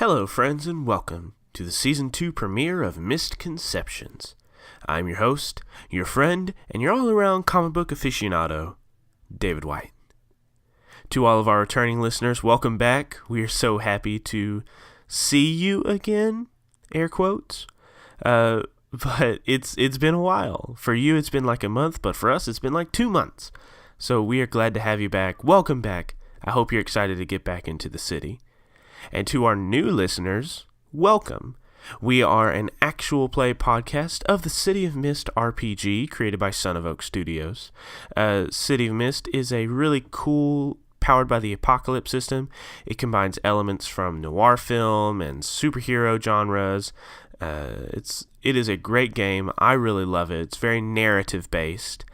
Hello, friends, and welcome to the Season 2 premiere of Mistconceptions. I'm your host, your friend, and your all-around comic book aficionado, David White. To all of our returning listeners, welcome back. We are so happy to see you again, air quotes. But it's been a while. For you, it's been like a month, but for us, it's been like 2 months. So we are glad to have you back. Welcome back. I hope you're excited to get back into the city. And to our new listeners, welcome. We are an actual play podcast of the City of Mist RPG created by Son of Oak Studios. City of Mist is a really cool, powered by the Apocalypse system. It combines elements from noir film and superhero genres. It is a great game. I really love it. It's very narrative based.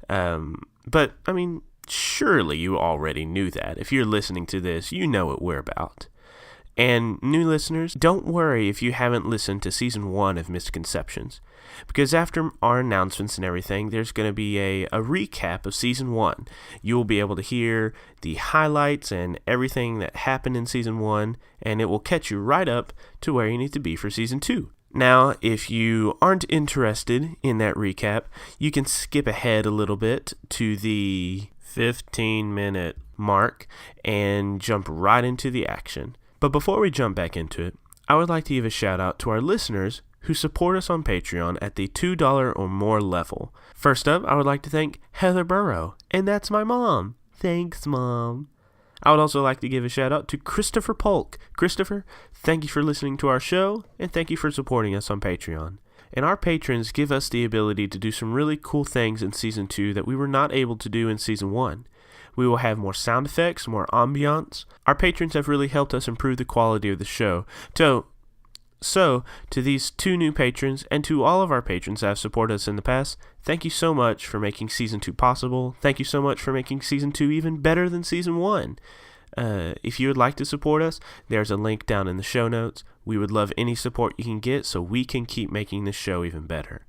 But, I mean, surely you already knew that. If you're listening to this, you know what we're about. And new listeners, don't worry if you haven't listened to Season 1 of Mistconceptions, because after our announcements and everything, there's going to be a recap of Season 1. You will be able to hear the highlights and everything that happened in Season 1, and it will catch you right up to where you need to be for Season 2. Now, if you aren't interested in that recap, you can skip ahead a little bit to the 15-minute mark and jump right into the action. But before we jump back into it, I would like to give a shout out to our listeners who support us on Patreon at the $2 or more level. First up, I would like to thank Heather Burrow, and that's my mom. Thanks, Mom. I would also like to give a shout out to Christopher Polk. Christopher, thank you for listening to our show, and thank you for supporting us on Patreon. And our patrons give us the ability to do some really cool things in Season 2 that we were not able to do in Season 1. We will have more sound effects, more ambiance. Our patrons have really helped us improve the quality of the show. So, to these 2 new patrons, and to all of our patrons that have supported us in the past, thank you so much for making Season 2 possible. Thank you so much for making Season 2 even better than Season 1. If you would like to support us, there's a link down in the show notes. We would love any support you can get so we can keep making this show even better.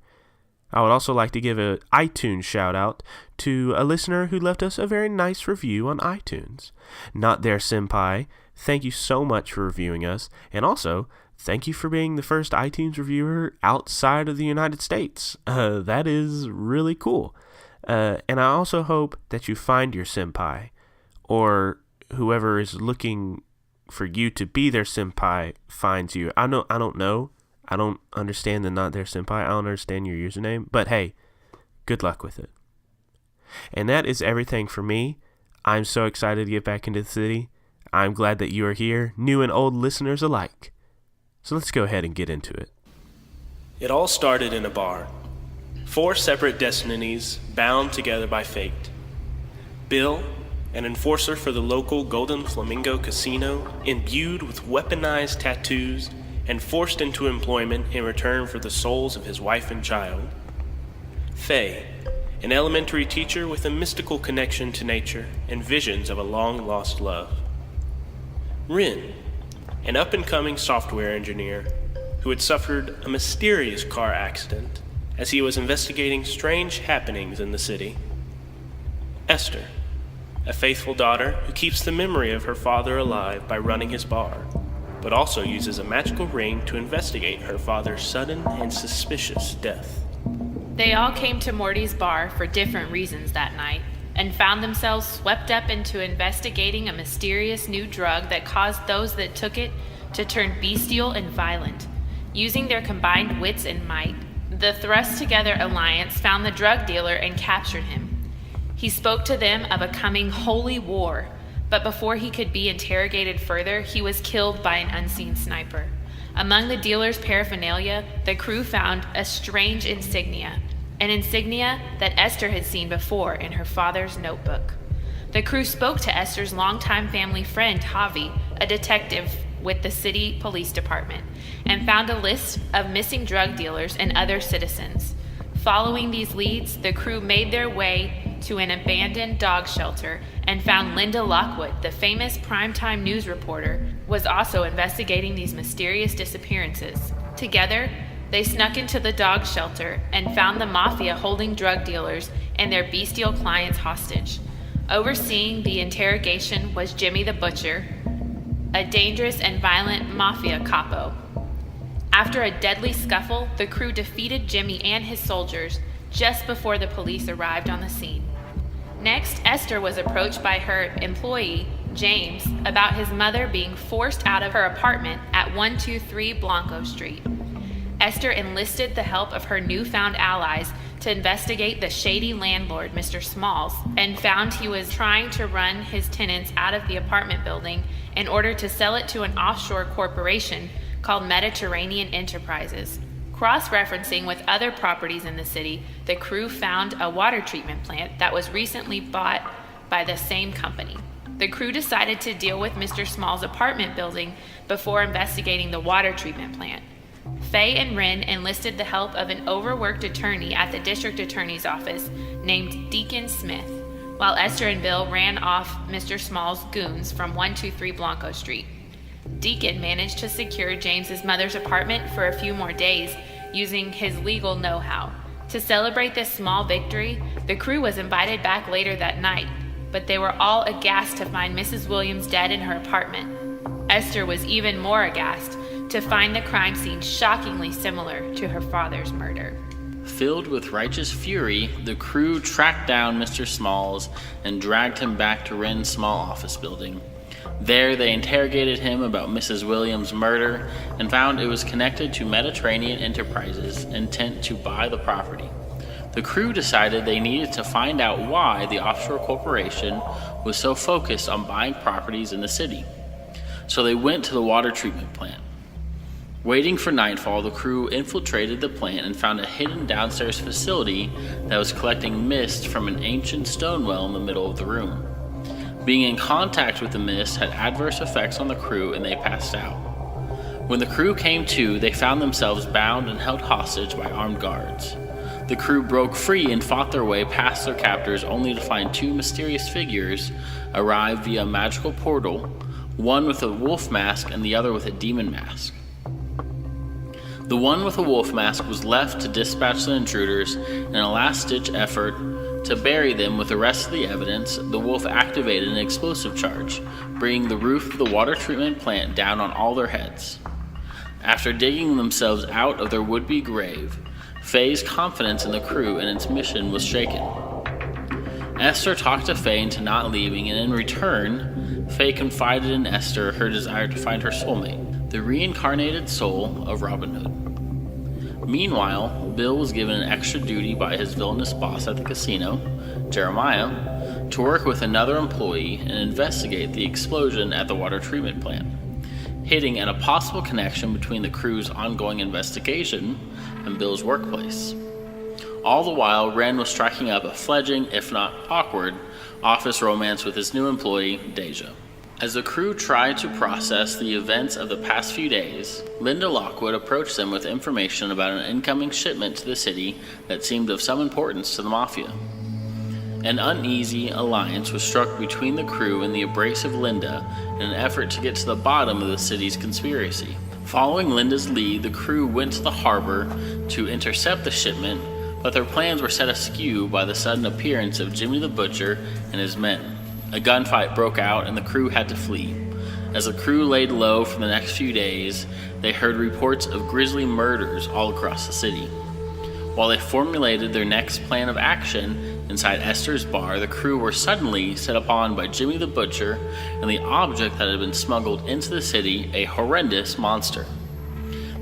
I would also like to give an iTunes shout out to a listener who left us a very nice review on iTunes. Not Their Senpai, thank you so much for reviewing us, and also thank you for being the first iTunes reviewer outside of the United States. That is really cool. And I also hope that you find your senpai, or whoever is looking for you to be their senpai finds you. I don't know. I don't understand the Not Their Senpai. I don't understand your username. But hey, good luck with it. And that is everything for me. I'm so excited to get back into the city. I'm glad that you are here, new and old listeners alike. So let's go ahead and get into it. It all started in a bar. 4 separate destinies bound together by fate. Bill, an enforcer for the local Golden Flamingo Casino, imbued with weaponized tattoos, and forced into employment in return for the souls of his wife and child. Faye, an elementary teacher with a mystical connection to nature and visions of a long-lost love. Rin, an up-and-coming software engineer who had suffered a mysterious car accident as he was investigating strange happenings in the city. Esther, a faithful daughter who keeps the memory of her father alive by running his bar, but also uses a magical ring to investigate her father's sudden and suspicious death. They all came to Morty's bar for different reasons that night, and found themselves swept up into investigating a mysterious new drug that caused those that took it to turn bestial and violent. Using their combined wits and might, the thrust-together alliance found the drug dealer and captured him. He spoke to them of a coming holy war, but before he could be interrogated further, he was killed by an unseen sniper. Among the dealer's paraphernalia, the crew found a strange insignia, an insignia that Esther had seen before in her father's notebook. The crew spoke to Esther's longtime family friend, Javi, a detective with the city police department, and found a list of missing drug dealers and other citizens. Following these leads, the crew made their way to an abandoned dog shelter and found Linda Lockwood, the famous primetime news reporter, was also investigating these mysterious disappearances. Together, they snuck into the dog shelter and found the mafia holding drug dealers and their bestial clients hostage. Overseeing the interrogation was Jimmy the Butcher, a dangerous and violent mafia capo. After a deadly scuffle, the crew defeated Jimmy and his soldiers just before the police arrived on the scene. Next, Esther was approached by her employee, James, about his mother being forced out of her apartment at 123 Blanco Street. Esther enlisted the help of her newfound allies to investigate the shady landlord, Mr. Smalls, and found he was trying to run his tenants out of the apartment building in order to sell it to an offshore corporation called Mediterranean Enterprises. Cross-referencing with other properties in the city, the crew found a water treatment plant that was recently bought by the same company. The crew decided to deal with Mr. Small's apartment building before investigating the water treatment plant. Faye and Wren enlisted the help of an overworked attorney at the district attorney's office named Deacon Smith, while Esther and Bill ran off Mr. Small's goons from 123 Blanco Street. Deacon managed to secure James's mother's apartment for a few more days using his legal know-how. To celebrate this small victory, the crew was invited back later that night, but they were all aghast to find Mrs. Williams dead in her apartment. Esther was even more aghast to find the crime scene shockingly similar to her father's murder. Filled with righteous fury, the crew tracked down Mr. Smalls and dragged him back to Wren's small office building. There they interrogated him about Mrs. Williams' murder and found it was connected to Mediterranean Enterprises' intent to buy the property. The crew decided they needed to find out why the offshore corporation was so focused on buying properties in the city. So they went to the water treatment plant. Waiting for nightfall, the crew infiltrated the plant and found a hidden downstairs facility that was collecting mist from an ancient stone well in the middle of the room. Being in contact with the mist had adverse effects on the crew and they passed out. When the crew came to, they found themselves bound and held hostage by armed guards. The crew broke free and fought their way past their captors only to find two mysterious figures arrive via a magical portal, one with a wolf mask and the other with a demon mask. The one with a wolf mask was left to dispatch the intruders in a last-ditch effort to bury them with the rest of the evidence. The wolf activated an explosive charge, bringing the roof of the water treatment plant down on all their heads. After digging themselves out of their would-be grave, Faye's confidence in the crew and its mission was shaken. Esther talked to Faye into not leaving, and in return, Faye confided in Esther her desire to find her soulmate, the reincarnated soul of Robin Hood. Meanwhile, Bill was given an extra duty by his villainous boss at the casino, Jeremiah, to work with another employee and investigate the explosion at the water treatment plant, hitting at a possible connection between the crew's ongoing investigation and Bill's workplace. All the while, Wren was striking up a fledgling, if not awkward, office romance with his new employee, Deja. As the crew tried to process the events of the past few days, Linda Lockwood approached them with information about an incoming shipment to the city that seemed of some importance to the Mafia. An uneasy alliance was struck between the crew and the abrasive Linda in an effort to get to the bottom of the city's conspiracy. Following Linda's lead, the crew went to the harbor to intercept the shipment, but their plans were set askew by the sudden appearance of Jimmy the Butcher and his men. A gunfight broke out and the crew had to flee. As the crew laid low for the next few days, they heard reports of grisly murders all across the city. While they formulated their next plan of action inside Esther's bar, the crew were suddenly set upon by Jimmy the Butcher and the object that had been smuggled into the city, a horrendous monster.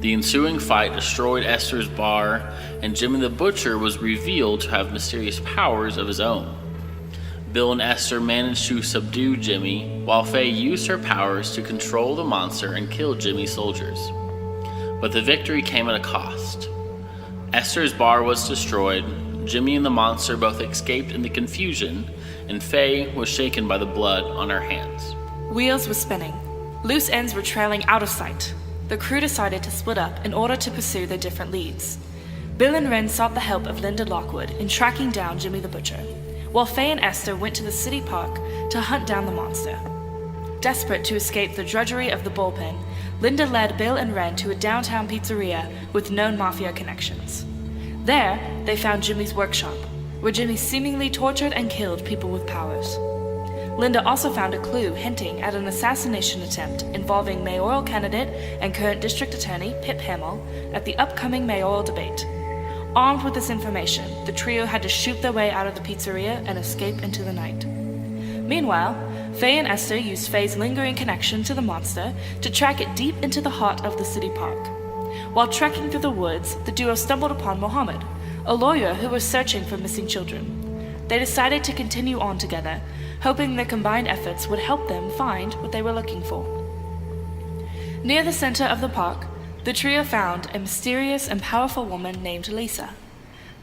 The ensuing fight destroyed Esther's bar, and Jimmy the Butcher was revealed to have mysterious powers of his own. Bill and Esther managed to subdue Jimmy, while Faye used her powers to control the monster and kill Jimmy's soldiers. But the victory came at a cost. Esther's bar was destroyed, Jimmy and the monster both escaped in the confusion, and Faye was shaken by the blood on her hands. Wheels were spinning. Loose ends were trailing out of sight. The crew decided to split up in order to pursue their different leads. Bill and Wren sought the help of Linda Lockwood in tracking down Jimmy the Butcher, while Faye and Esther went to the city park to hunt down the monster. Desperate to escape the drudgery of the bullpen, Linda led Bill and Wren to a downtown pizzeria with known mafia connections. There, they found Jimmy's workshop, where Jimmy seemingly tortured and killed people with powers. Linda also found a clue hinting at an assassination attempt involving mayoral candidate and current district attorney Pip Hamill at the upcoming mayoral debate. Armed with this information, the trio had to shoot their way out of the pizzeria and escape into the night. Meanwhile, Faye and Esther used Faye's lingering connection to the monster to track it deep into the heart of the city park. While trekking through the woods, the duo stumbled upon Mohammed, a lawyer who was searching for missing children. They decided to continue on together, hoping their combined efforts would help them find what they were looking for. Near the center of the park, the trio found a mysterious and powerful woman named Lisa.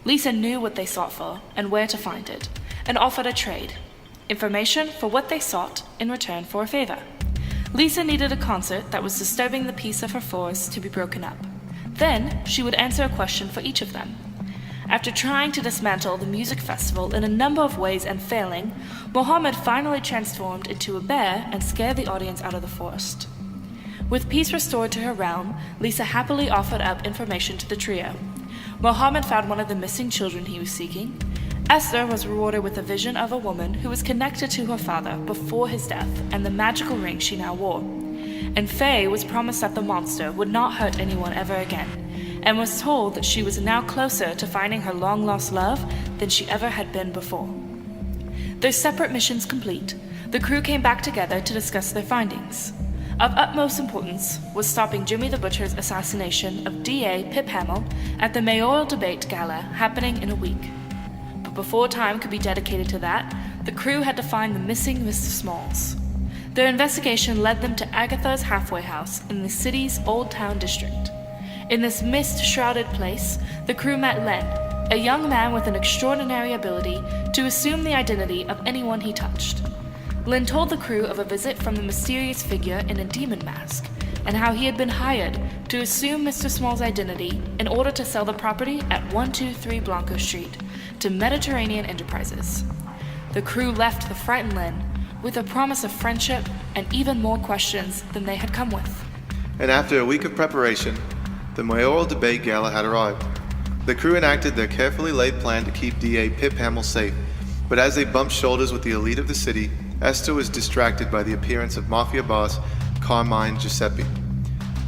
Lisa knew what they sought for and where to find it, and offered a trade: information for what they sought in return for a favor. Lisa needed a concert that was disturbing the peace of her forest to be broken up. Then she would answer a question for each of them. After trying to dismantle the music festival in a number of ways and failing, Mohammed finally transformed into a bear and scared the audience out of the forest. With peace restored to her realm, Lisa happily offered up information to the trio. Mohammed found one of the missing children he was seeking. Esther was rewarded with a vision of a woman who was connected to her father before his death and the magical ring she now wore. And Faye was promised that the monster would not hurt anyone ever again, and was told that she was now closer to finding her long-lost love than she ever had been before. Their separate missions complete, the crew came back together to discuss their findings. Of utmost importance was stopping Jimmy the Butcher's assassination of DA Pip Hamill at the mayoral debate gala happening in a week. But before time could be dedicated to that, the crew had to find the missing Mr. Smalls. Their investigation led them to Agatha's halfway house in the city's Old Town district. In this mist-shrouded place, the crew met Len, a young man with an extraordinary ability to assume the identity of anyone he touched. Len told the crew of a visit from the mysterious figure in a demon mask, and how he had been hired to assume Mr. Small's identity in order to sell the property at 123 Blanco Street to Mediterranean Enterprises. The crew left the frightened Len with a promise of friendship and even more questions than they had come with. And after a week of preparation, the mayoral debate gala had arrived. The crew enacted their carefully laid plan to keep DA Pip Hamill safe, but as they bumped shoulders with the elite of the city, Esther was distracted by the appearance of mafia boss Carmine Giuseppe.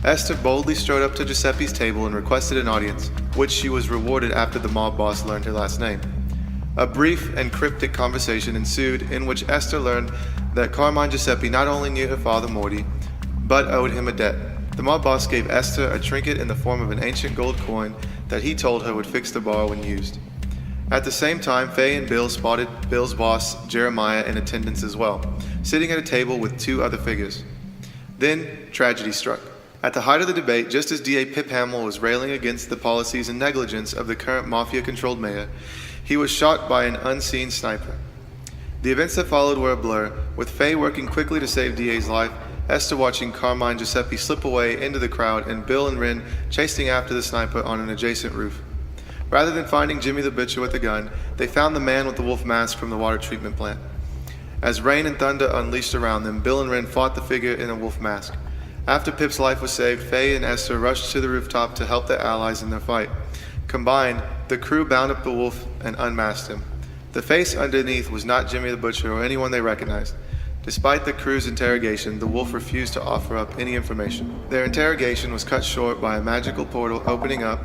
Esther boldly strode up to Giuseppe's table and requested an audience, which she was rewarded after the mob boss learned her last name. A brief and cryptic conversation ensued in which Esther learned that Carmine Giuseppe not only knew her father Morty, but owed him a debt. The mob boss gave Esther a trinket in the form of an ancient gold coin that he told her would fix the bar when used. At the same time, Faye and Bill spotted Bill's boss, Jeremiah, in attendance as well, sitting at a table with two other figures. Then, tragedy struck. At the height of the debate, just as DA Pip Hamill was railing against the policies and negligence of the current mafia-controlled mayor, he was shot by an unseen sniper. The events that followed were a blur, with Faye working quickly to save DA's life, Esther watching Carmine Giuseppe slip away into the crowd, and Bill and Ren chasing after the sniper on an adjacent roof. Rather than finding Jimmy the Butcher with a gun, they found the man with the wolf mask from the water treatment plant. As rain and thunder unleashed around them, Bill and Ren fought the figure in a wolf mask. After Pip's life was saved, Faye and Esther rushed to the rooftop to help their allies in their fight. Combined, the crew bound up the wolf and unmasked him. The face underneath was not Jimmy the Butcher or anyone they recognized. Despite the crew's interrogation, the wolf refused to offer up any information. Their interrogation was cut short by a magical portal opening up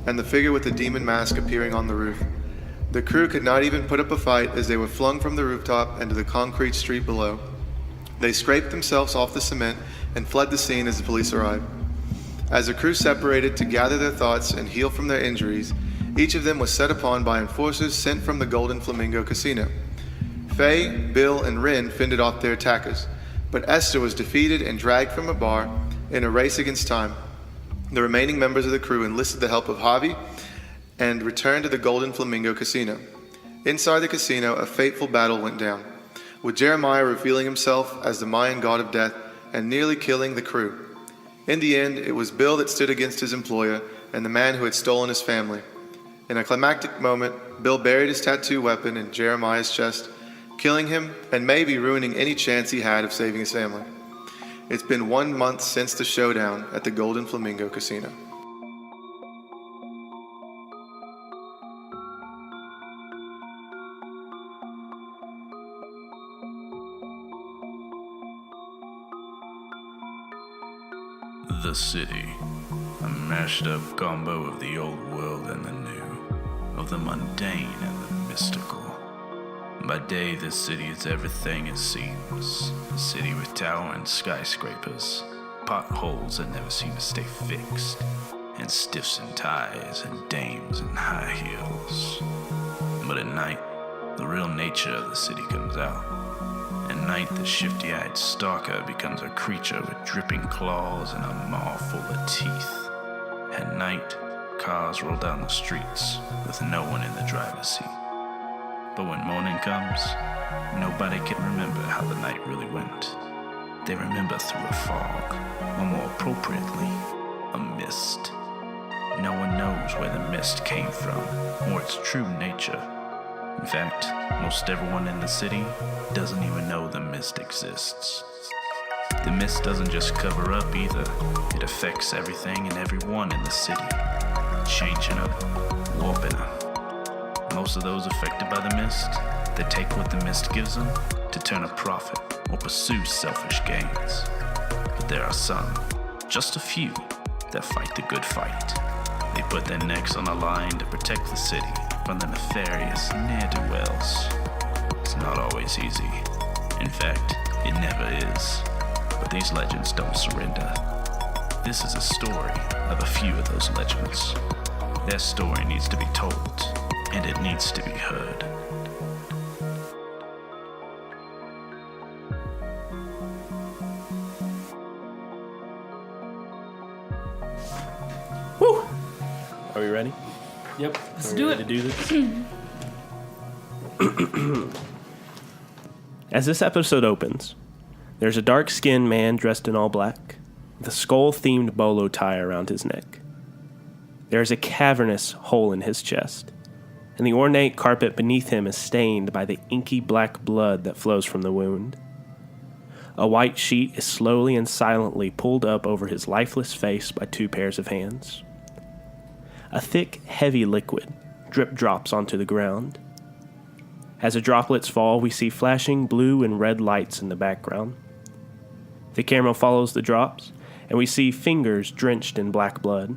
and the figure with the demon mask appearing on the roof. The crew could not even put up a fight as they were flung from the rooftop into the concrete street below. They scraped themselves off the cement and fled the scene as the police arrived. As the crew separated to gather their thoughts and heal from their injuries, each of them was set upon by enforcers sent from the Golden Flamingo Casino. Faye, Bill, and Ren fended off their attackers, but Esther was defeated and dragged from a bar in a race against time. The remaining members of the crew enlisted the help of Javi and returned to the Golden Flamingo Casino. Inside the casino, a fateful battle went down, with Jeremiah revealing himself as the Mayan god of death and nearly killing the crew. In the end, it was Bill that stood against his employer and the man who had stolen his family. In a climactic moment, Bill buried his tattoo weapon in Jeremiah's chest, killing him and maybe ruining any chance he had of saving his family. It's been 1 month since the showdown at the Golden Flamingo Casino. The city, a mashed up combo of the old world and the new, of the mundane and the mystical. By day, this city is everything it seems, a city with towering skyscrapers, potholes that never seem to stay fixed, and stiffs in ties and dames in high heels. But at night, the real nature of the city comes out. At night, the shifty-eyed stalker becomes a creature with dripping claws and a maw full of teeth. At night, cars roll down the streets with no one in the driver's seat. But when morning comes, nobody can remember how the night really went. They remember through a fog, or more appropriately, a mist. No one knows where the mist came from, or its true nature. In fact, most everyone in the city doesn't even know the mist exists. The mist doesn't just cover up either. It affects everything and everyone in the city, changing them, warping them. Most of those affected by the mist, they take what the mist gives them to turn a profit or pursue selfish gains. But there are some, just a few, that fight the good fight. They put their necks on the line to protect the city from the nefarious ne'er-do-wells. It's not always easy. In fact, it never is. But these legends don't surrender. This is a story of a few of those legends. Their story needs to be told, and it needs to be heard. Woo! Are we ready? Yep. Let's Are do we it. ready to do this? As this episode opens, there's a dark-skinned man dressed in all black, with a skull-themed bolo tie around his neck. There is a cavernous hole in his chest, and the ornate carpet beneath him is stained by the inky black blood that flows from the wound. A white sheet is slowly and silently pulled up over his lifeless face by two pairs of hands. A thick, heavy liquid drip drops onto the ground. As the droplets fall, we see flashing blue and red lights in the background. The camera follows the drops, and we see fingers drenched in black blood.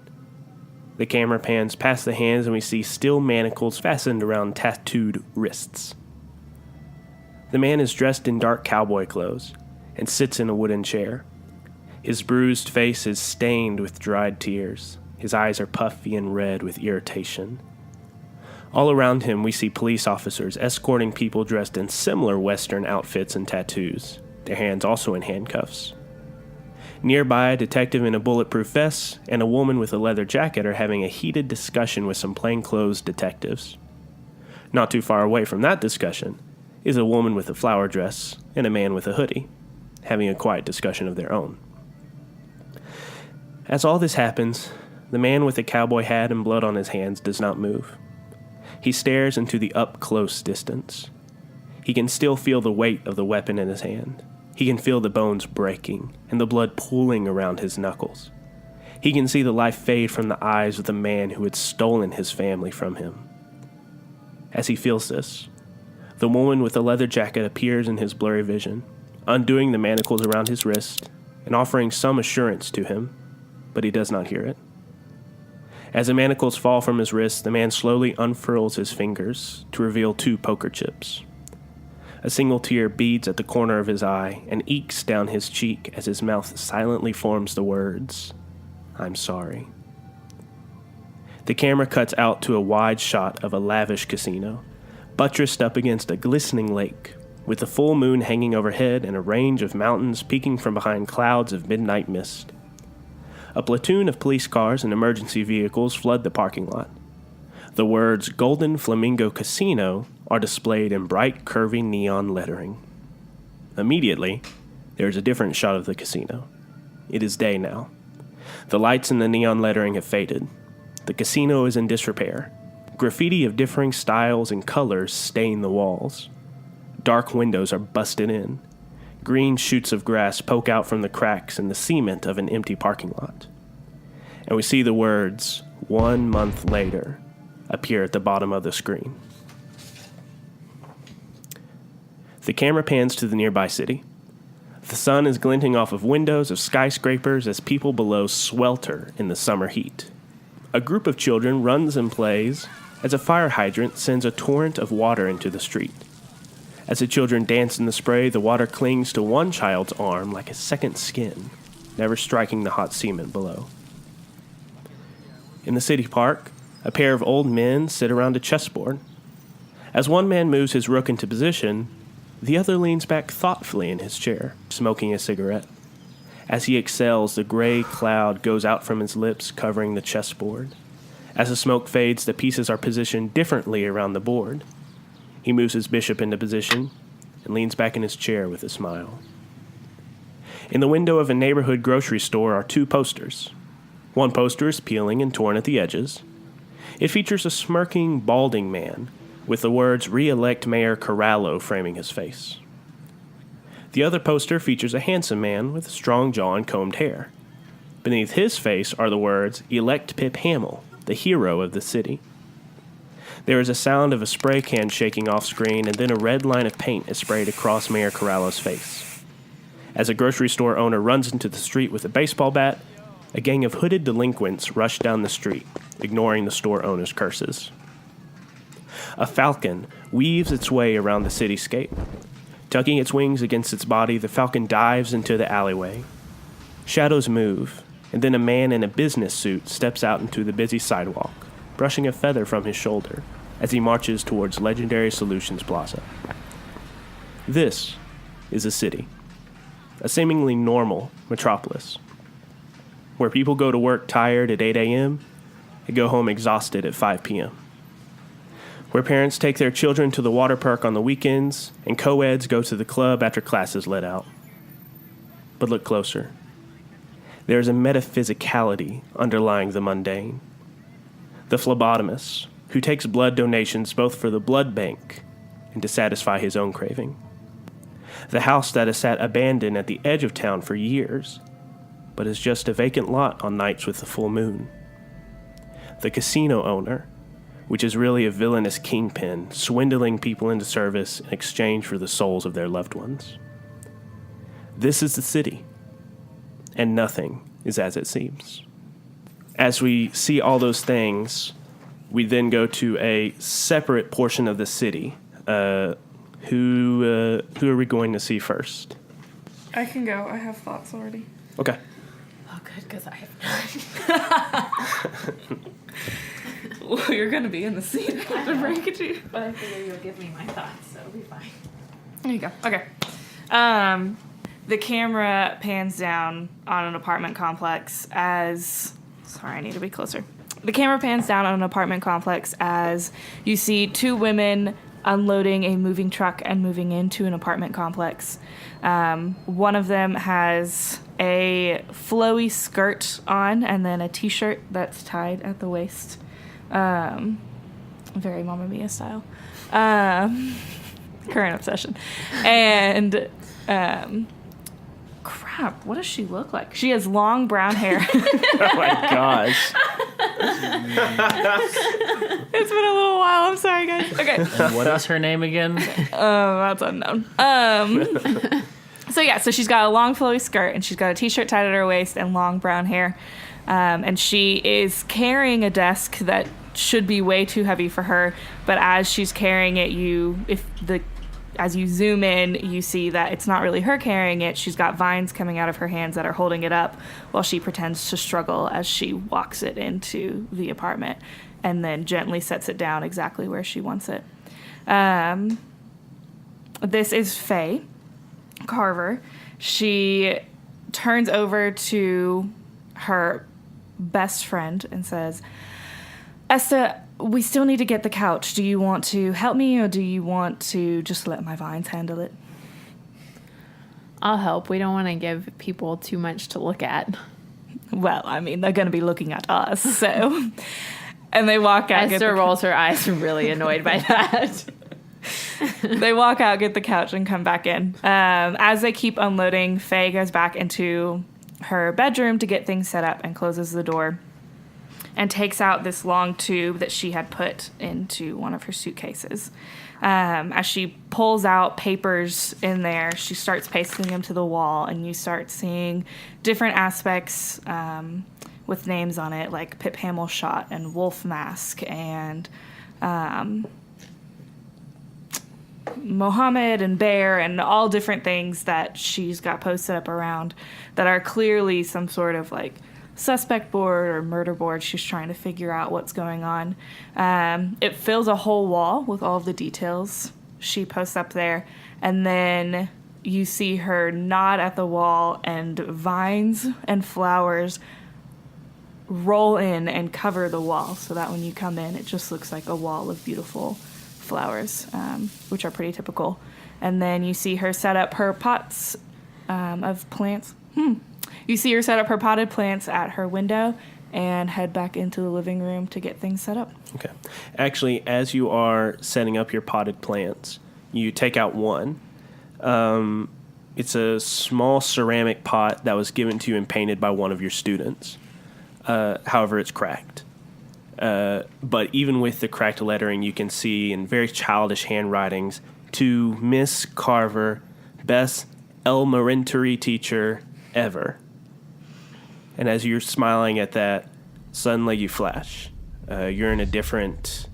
The camera pans past the hands, and we see steel manacles fastened around tattooed wrists. The man is dressed in dark cowboy clothes and sits in a wooden chair. His bruised face is stained with dried tears. His eyes are puffy and red with irritation. All around him, we see police officers escorting people dressed in similar Western outfits and tattoos, their hands also in handcuffs. Nearby, a detective in a bulletproof vest and a woman with a leather jacket are having a heated discussion with some plainclothes detectives. Not too far away from that discussion is a woman with a flower dress and a man with a hoodie, having a quiet discussion of their own. As all this happens, the man with the cowboy hat and blood on his hands does not move. He stares into the up-close distance. He can still feel the weight of the weapon in his hand. He can feel the bones breaking and the blood pooling around his knuckles. He can see the life fade from the eyes of the man who had stolen his family from him. As he feels this, the woman with the leather jacket appears in his blurry vision, undoing the manacles around his wrist and offering some assurance to him, but he does not hear it. As the manacles fall from his wrists, the man slowly unfurls his fingers to reveal 2 poker chips. A single tear beads at the corner of his eye and ekes down his cheek as his mouth silently forms the words, "I'm sorry." The camera cuts out to a wide shot of a lavish casino, buttressed up against a glistening lake, with the full moon hanging overhead and a range of mountains peeking from behind clouds of midnight mist. A platoon of police cars and emergency vehicles flood the parking lot. The words Golden Flamingo Casino are displayed in bright, curvy neon lettering. Immediately, there is a different shot of the casino. It is day now. The lights and the neon lettering have faded. The casino is in disrepair. Graffiti of differing styles and colors stain the walls. Dark windows are busted in. Green shoots of grass poke out from the cracks in the cement of an empty parking lot. And we see the words, "1 month later," appear at the bottom of the screen. The camera pans to the nearby city. The sun is glinting off of windows of skyscrapers as people below swelter in the summer heat. A group of children runs and plays as a fire hydrant sends a torrent of water into the street. As the children dance in the spray, the water clings to one child's arm like a second skin, never striking the hot cement below. In the city park, a pair of old men sit around a chessboard. As one man moves his rook into position, the other leans back thoughtfully in his chair, smoking a cigarette. As he exhales, the gray cloud goes out from his lips, covering the chessboard. As the smoke fades, the pieces are positioned differently around the board. He moves his bishop into position and leans back in his chair with a smile. In the window of a neighborhood grocery store are 2 posters. One poster is peeling and torn at the edges. It features a smirking, balding man with the words "Re-elect Mayor Corallo" framing his face. The other poster features a handsome man with a strong jaw and combed hair. Beneath his face are the words "Elect Pip Hamill, the hero of the city." There is a sound of a spray can shaking off screen, and then a red line of paint is sprayed across Mayor Corallo's face. As a grocery store owner runs into the street with a baseball bat, a gang of hooded delinquents rush down the street, ignoring the store owner's curses. A falcon weaves its way around the cityscape. Tucking its wings against its body, the falcon dives into the alleyway. Shadows move, and then a man in a business suit steps out into the busy sidewalk, brushing a feather from his shoulder as he marches towards Legendary Solutions Plaza. This is a city, a seemingly normal metropolis, where people go to work tired at 8 a.m. and go home exhausted at 5 p.m., where parents take their children to the water park on the weekends and co-eds go to the club after classes let out. But look closer. There is a metaphysicality underlying the mundane. The phlebotomist, who takes blood donations both for the blood bank and to satisfy his own craving. The house that has sat abandoned at the edge of town for years, but is just a vacant lot on nights with the full moon. The casino owner, which is really a villainous kingpin, swindling people into service in exchange for the souls of their loved ones. This is the city, and nothing is as it seems. As we see all those things, we then go to a separate portion of the city. Who are we going to see first? I can go. I have thoughts already. Okay. Oh, good, because I have none. Well, you're going to be in the scene. I have to break it to you. But I figure you'll give me my thoughts, so it'll be fine. There you go. Okay. The camera pans down on an apartment complex as... Sorry, I need to be closer. The camera pans down on an apartment complex as you see 2 women unloading a moving truck and moving into an apartment complex. One of them has a flowy skirt on and then a t-shirt that's tied at the waist. Very Mamma Mia style. Current obsession. And, crap, what does she look like? She has long brown hair. Oh my gosh. It's been a little while. I'm sorry, guys. Okay. What is her name again? That's unknown. So she's got a long flowy skirt and she's got a t-shirt tied at her waist and long brown hair. And she is carrying a desk that should be way too heavy for her, but as she's carrying it, as you zoom in, you see that it's not really her carrying it. She's got vines coming out of her hands that are holding it up while she pretends to struggle as she walks it into the apartment and then gently sets it down exactly where she wants it. This is Faye Carver. She turns over to her best friend and says, "Esther, we still need to get the couch. Do you want to help me or do you want to just let my vines handle it?" I'll help. We don't want to give people too much to look at. Well, I mean, they're going to be looking at us, so... And they walk out. Esther rolls her eyes, really annoyed by that. They walk out, get the couch, and come back in. As they keep unloading, Faye goes back into her bedroom to get things set up and closes the door. and takes out this long tube that she had put into one of her suitcases. As she pulls out papers in there, she starts pasting them to the wall, and you start seeing different aspects with names on it, like Pip Hamill Shot and Wolf Mask and Mohammed and Bear and all different things that she's got posted up around that are clearly some sort of like suspect board or murder board. She's trying to figure out what's going on. It fills a whole wall with all of the details she posts up there, and then you see her nod at the wall, and vines and flowers roll in and cover the wall, so that when you come in, it just looks like a wall of beautiful flowers, which are pretty typical. And then you see her set up her pots of plants. You see her set up her potted plants at her window and head back into the living room to get things set up. Okay. Actually, as you are setting up your potted plants, you take out one. It's a small ceramic pot that was given to you and painted by one of your students. However, it's cracked. But even with the cracked lettering, you can see in very childish handwritings, to Miss Carver, best elementary teacher ever. And as you're smiling at that, suddenly you flash. You're in a different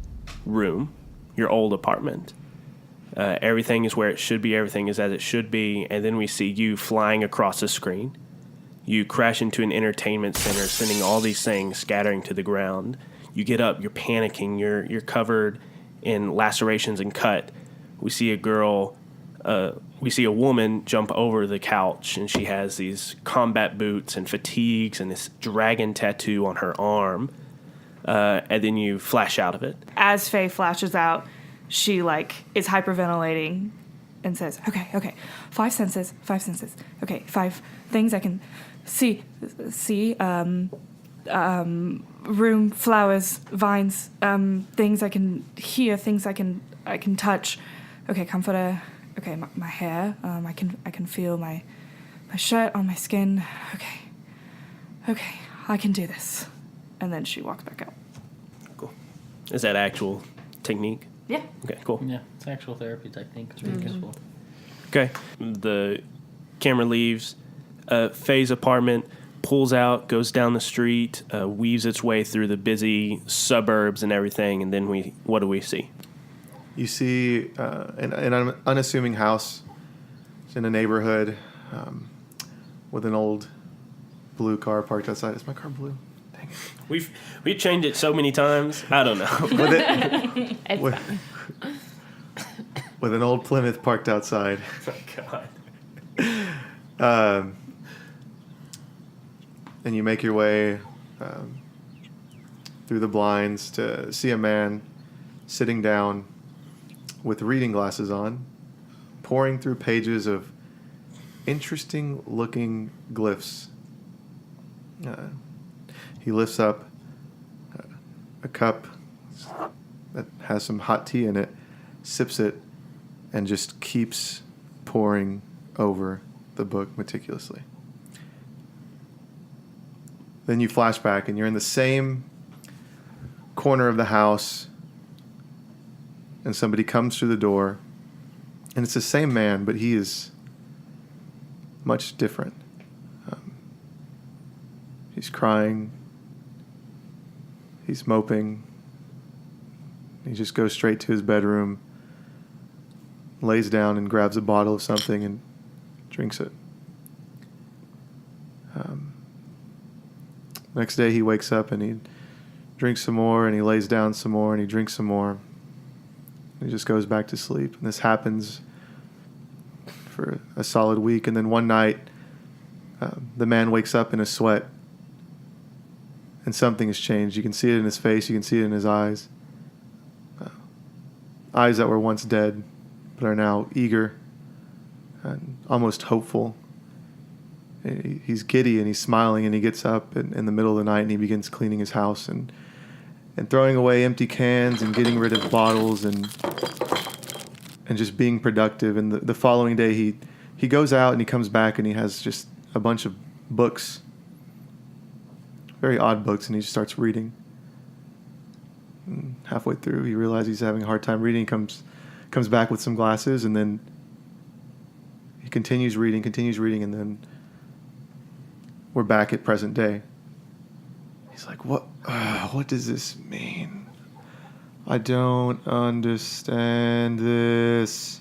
room, your old apartment. Everything is where it should be. Everything is as it should be. And then we see you flying across the screen. You crash into an entertainment center, sending all these things scattering to the ground. You get up, you're panicking, you're covered in lacerations and cut. We see a woman jump over the couch, and she has these combat boots and fatigues and this dragon tattoo on her arm. And then you flash out of it. As Faye flashes out, she is hyperventilating and says, okay, five senses. Okay, 5 things I can see, room, flowers, vines, things I can hear, things I can touch. Okay, comforter. Okay, my hair. I can feel my shirt on my skin. Okay, I can do this. And then she walks back out. Cool. Is that actual technique? Yeah. Okay, cool. Yeah, it's actual therapy technique. It's really useful. Okay. The camera leaves Faye's apartment, pulls out, goes down the street, weaves its way through the busy suburbs and everything, and then what do we see? You see an unassuming house in a neighborhood with an old blue car parked outside. Is my car blue? Dang it. We've changed it so many times. I don't know. With an old Plymouth parked outside. Oh, God. And you make your way through the blinds to see a man sitting down with reading glasses on, pouring through pages of interesting-looking glyphs. He lifts up a cup that has some hot tea in it, sips it, and just keeps pouring over the book meticulously. Then you flash back, and you're in the same corner of the house, and somebody comes through the door, and it's the same man, but he is much different. He's crying. He's moping. He just goes straight to his bedroom, lays down and grabs a bottle of something and drinks it. Next day he wakes up and he drinks some more, and he lays down some more, and he drinks some more. He just goes back to sleep. And this happens for a solid week. And then one night, the man wakes up in a sweat, and something has changed. You can see it in his face. You can see it in his eyes. Eyes that were once dead, but are now eager and almost hopeful. He's giddy and he's smiling, and he gets up in the middle of the night and he begins cleaning his house and throwing away empty cans and getting rid of bottles and just being productive. And the following day he goes out and he comes back and he has just a bunch of books very odd books, and he just starts reading. And halfway through, he realizes he's having a hard time reading. He comes back with some glasses, and then he continues reading, and then we're back at present day. He's like, what does this mean? I don't understand this.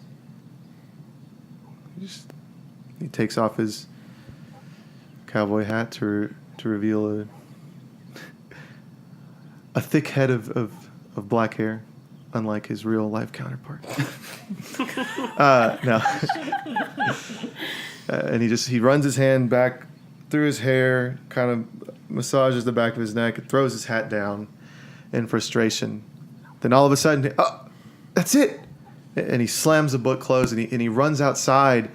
He takes off his cowboy hat to reveal a thick head of black hair, unlike his real life counterpart. No. And he runs his hand back through his hair, kind of massages the back of his neck, and throws his hat down in frustration. Then all of a sudden, that's it! And he slams the book closed, and he runs outside,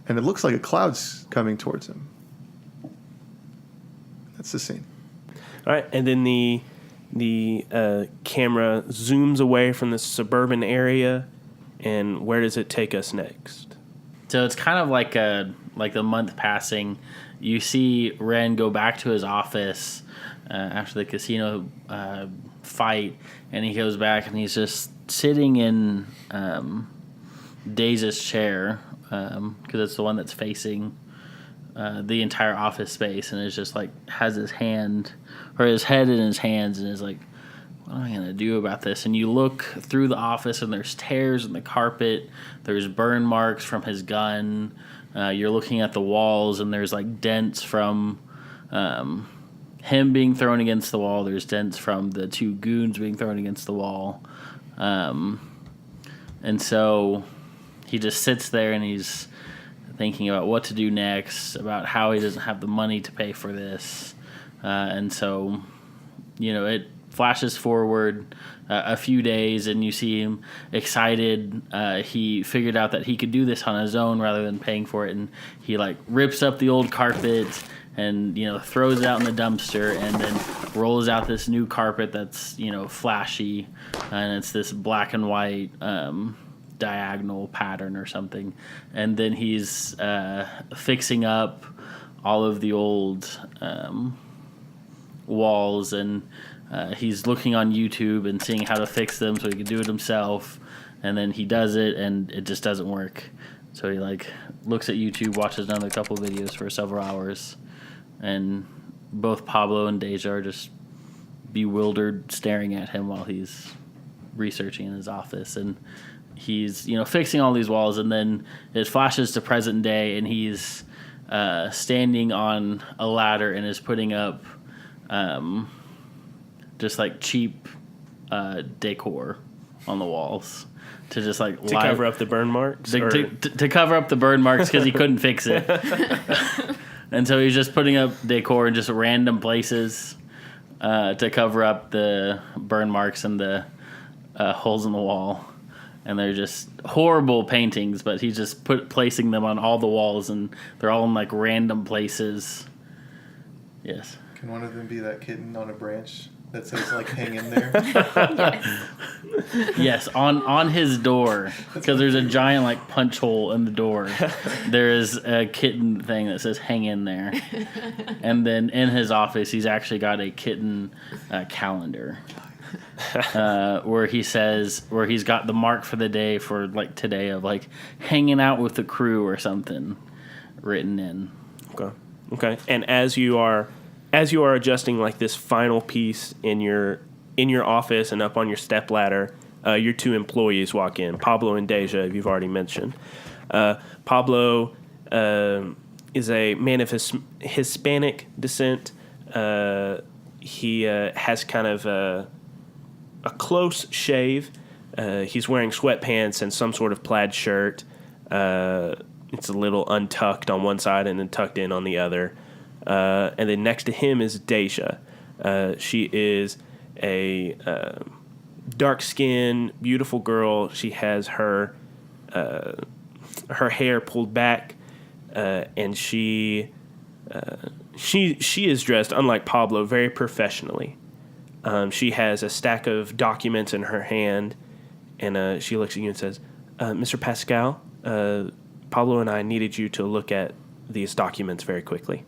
and it looks like a cloud's coming towards him. That's the scene. All right, and then the camera zooms away from the suburban area, and where does it take us next? So it's kind of like the month passing. You see Ren go back to his office after the casino fight, and he goes back and he's just sitting in Deja's chair, because it's the one that's facing the entire office space, and it's just like has his head in his hands, and is like, what am I going to do about this? And you look through the office, and there's tears in the carpet. There's burn marks from his gun. You're looking at the walls, and there's like dents from him being thrown against the wall. There's dents from the two goons being thrown against the wall. And so he just sits there, and he's thinking about what to do next, about how he doesn't have the money to pay for this. And so, it flashes forward a few days, and you see him excited. He figured out that he could do this on his own rather than paying for it, and he rips up the old carpet and throws it out in the dumpster, and then rolls out this new carpet that's flashy, and it's this black and white diagonal pattern or something. And then he's fixing up all of the old walls, and he's looking on YouTube and seeing how to fix them so he can do it himself. And then he does it, and it just doesn't work. So he looks at YouTube, watches another couple videos for several hours, and both Pablo and Deja are just bewildered, staring at him while he's researching in his office. And he's fixing all these walls, and then it flashes to present day, and he's standing on a ladder and is putting up just cheap decor on the walls to just to cover up the burn marks, to cover up the burn marks because he couldn't fix it. And so he's just putting up decor in just random places to cover up the burn marks and the holes in the wall. And they're just horrible paintings, but he's just placing them on all the walls, and they're all in random places. Yes. Can one of them be that kitten on a branch that says hang in there? Yes, on his door, because there's a giant punch hole in the door. There is a kitten thing that says hang in there. And then in his office, he's actually got a kitten calendar. Where he's got the mark for the day for today of hanging out with the crew or something written in. Okay. And as you are adjusting this final piece in your office and up on your stepladder, your two employees walk in, Pablo and Deja, you've already mentioned. Pablo is a man of Hispanic descent. He has kind of a close shave. He's wearing sweatpants and some sort of plaid shirt. It's a little untucked on one side and then tucked in on the other. And then next to him is Deja. She is a dark-skinned, beautiful girl. She has her hair pulled back, and she is dressed, unlike Pablo, very professionally. She has a stack of documents in her hand, and she looks at you and says, Mr. Pascal, Pablo and I needed you to look at these documents very quickly.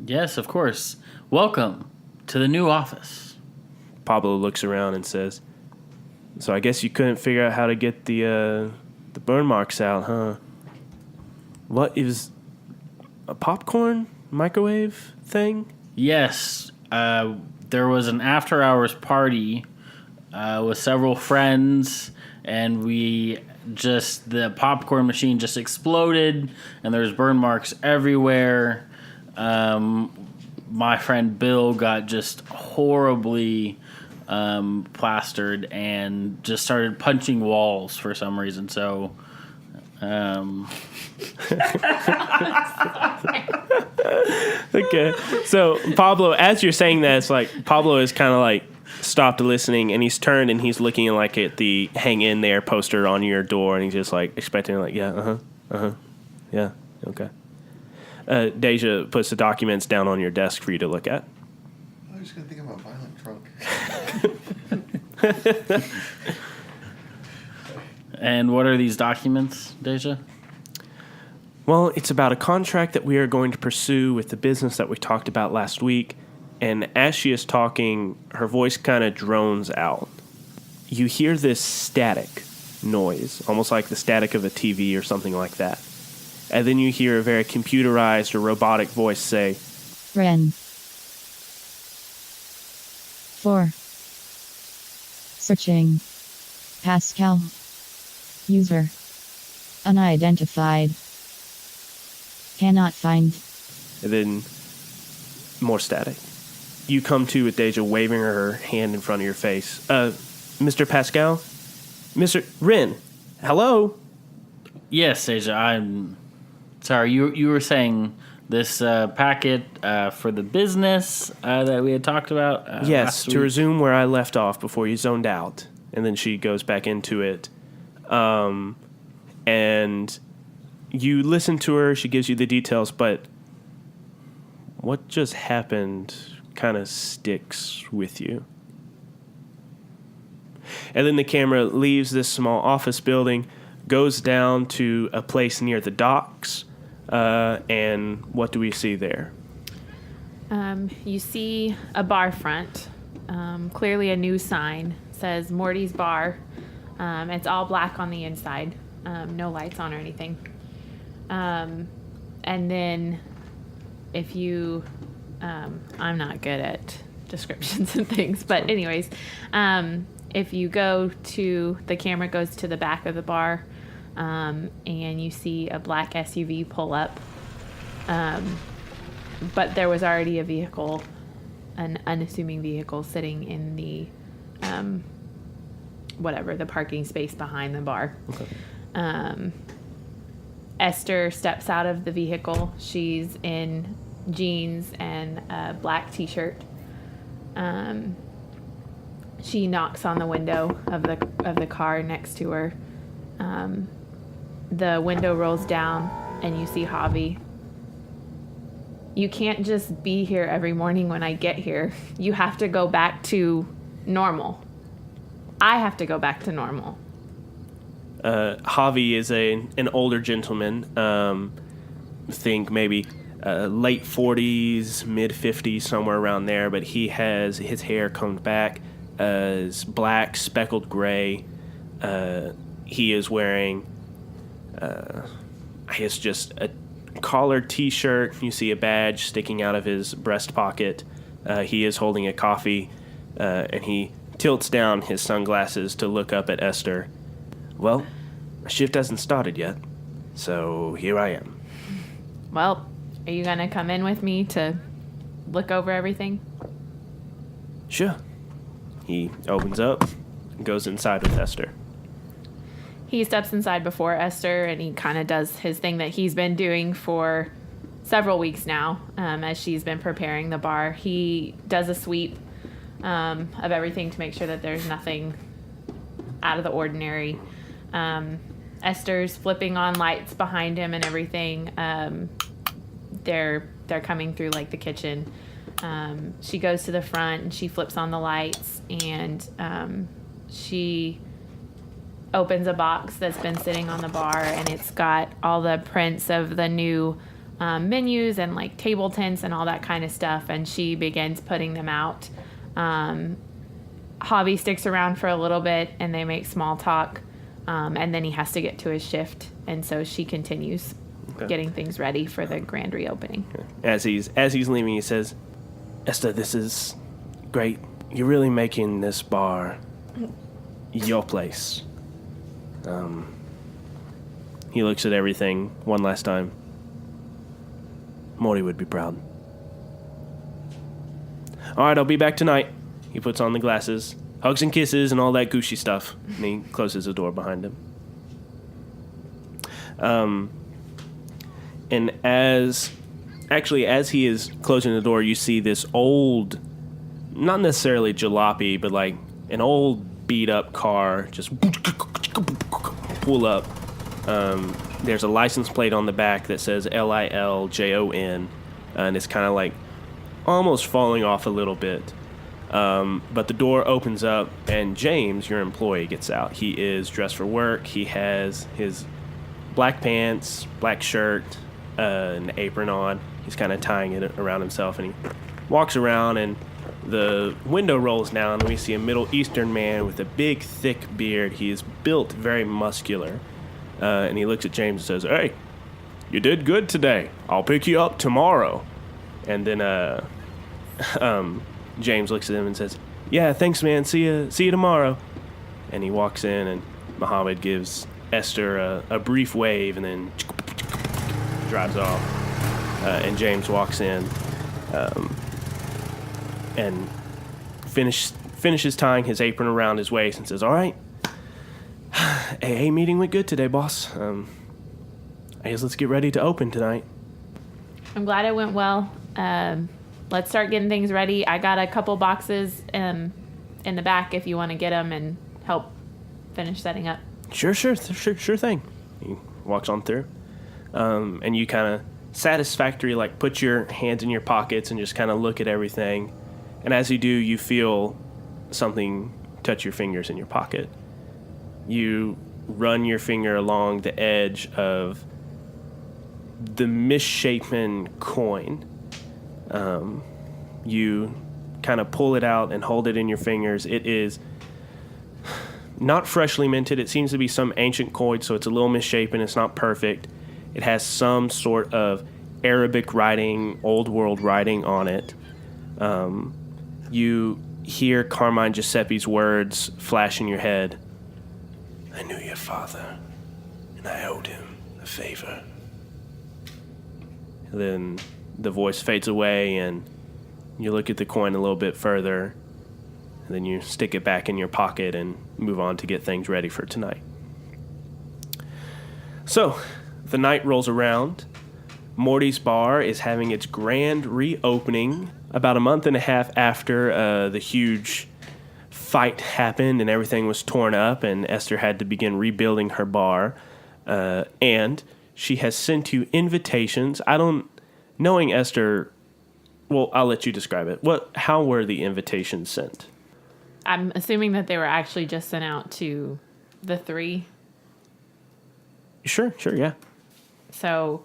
Yes, of course. Welcome to the new office. Pablo looks around and says, "So I guess you couldn't figure out how to get the burn marks out, huh? What is a popcorn microwave thing?" Yes, there was an after-hours party with several friends, and the popcorn machine just exploded, and there's burn marks everywhere. My friend Bill got just horribly plastered and just started punching walls for some reason. So, Okay. So Pablo, as you're saying that, it's like Pablo is kind of like stopped listening, and he's turned and he's looking like at the "Hang in there" poster on your door, and he's just like expecting, like, yeah, yeah, okay. Deja puts the documents down on your desk for you to look at. I was just going to think of a violent drunk. and what are these documents, Deja? Well, it's about a contract that we are going to pursue with the business that we talked about last week. And as she is talking, her voice kind of drones out. You hear this static noise, almost like the static of a TV or something like that. And then you hear a very computerized or robotic voice say, Ren. 4. Searching. Pascal. User. Unidentified. Cannot find. and then more static. You come to with Deja waving her hand in front of your face. Mr. Pascal? Mr. Ren, hello? Yes, Deja, I'm sorry. You were saying this packet for the business that we had talked about? Yes, to resume where I left off before you zoned out. And then she goes back into it. And you listen to her. She gives you the details, but what just happened kind of sticks with you. And then the camera leaves this small office building, goes down to a place near the docks, and what do we see there? You see a bar front, clearly a new sign, says Morty's Bar. It's all black on the inside, no lights on or anything. And then if you, I'm not good at descriptions and things, but anyways, if you go to, the camera goes to the back of the bar, and you see a black SUV pull up, but there was already a vehicle, an unassuming vehicle sitting in the, the parking space behind the bar. Okay. Esther steps out of the vehicle. She's in jeans and a black t-shirt. She knocks on the window of the car next to her. The window rolls down and you see Javi. You can't just be here every morning when I get here. You have to go back to normal. I have to go back to normal. Javi is an older gentleman. Think maybe late 40s, mid 50s, somewhere around there. But he has his hair combed back, is black, speckled gray. He is wearing, I guess, just a collared T-shirt. You see a badge sticking out of his breast pocket. He is holding a coffee, and he tilts down his sunglasses to look up at Esther. Well, my shift hasn't started yet, so here I am. Well, are you going to come in with me to look over everything? Sure. He opens up and goes inside with Esther. He steps inside before Esther, and he kind of does his thing that he's been doing for several weeks now, as she's been preparing the bar. He does a sweep of everything to make sure that there's nothing out of the ordinary. Esther's flipping on lights behind him and everything. They're coming through like the kitchen. She goes to the front and she flips on the lights, and she opens a box that's been sitting on the bar, and it's got all the prints of the new menus and like table tents and all that kind of stuff, and she begins putting them out. Hobby sticks around for a little bit and they make small talk, and then he has to get to his shift, and so she continues getting things ready for the grand reopening. As he's leaving, he says, "Esther, this is great. You're really making this bar your place." He looks at everything one last time. Morty would be proud. All right, I'll be back tonight. He puts on the glasses, hugs and kisses and all that gooshy stuff, and he closes the door behind him. And as he is closing the door, you see this old, not necessarily jalopy, but like an old beat-up car just pull up. There's a license plate on the back that says LILJON, and it's kind of like almost falling off a little bit. But the door opens up, and James, your employee, gets out. He is dressed for work. He has his black pants, black shirt, an apron on. He's kind of tying it around himself, and he walks around, and the window rolls down, and we see a Middle Eastern man with a big, thick beard. He is built very muscular, and he looks at James and says, "Hey, you did good today. I'll pick you up tomorrow." And then James looks at him and says, "Yeah, thanks, man. See you tomorrow." And he walks in, and Muhammad gives Esther a brief wave and then drives off. And James walks in and finishes tying his apron around his waist and says, "All right, AA meeting went good today, boss. I guess let's get ready to open tonight." I'm glad it went well. Let's start getting things ready. I got a couple boxes in the back if you want to get them and help finish setting up. Sure thing. He walks on through, and you kind of satisfactory, like, put your hands in your pockets and just kind of look at everything. And as you do, you feel something touch your fingers in your pocket. You run your finger along the edge of the misshapen coin. You kind of pull it out and hold it in your fingers. It is not freshly minted. It seems to be some ancient coin, so it's a little misshapen. It's not perfect. It has some sort of Arabic writing, old world writing on it. You hear Carmine Giuseppe's words flash in your head. "I knew your father, and I owed him a favor." And then the voice fades away, and you look at the coin a little bit further, and then you stick it back in your pocket and move on to get things ready for tonight. So, the night rolls around. Morty's Bar is having its grand reopening about a month and a half after the huge fight happened and everything was torn up, and Esther had to begin rebuilding her bar. And she has sent you invitations. Knowing Esther, well, I'll let you describe it. How were the invitations sent? I'm assuming that they were actually just sent out to the three. Sure, yeah. So,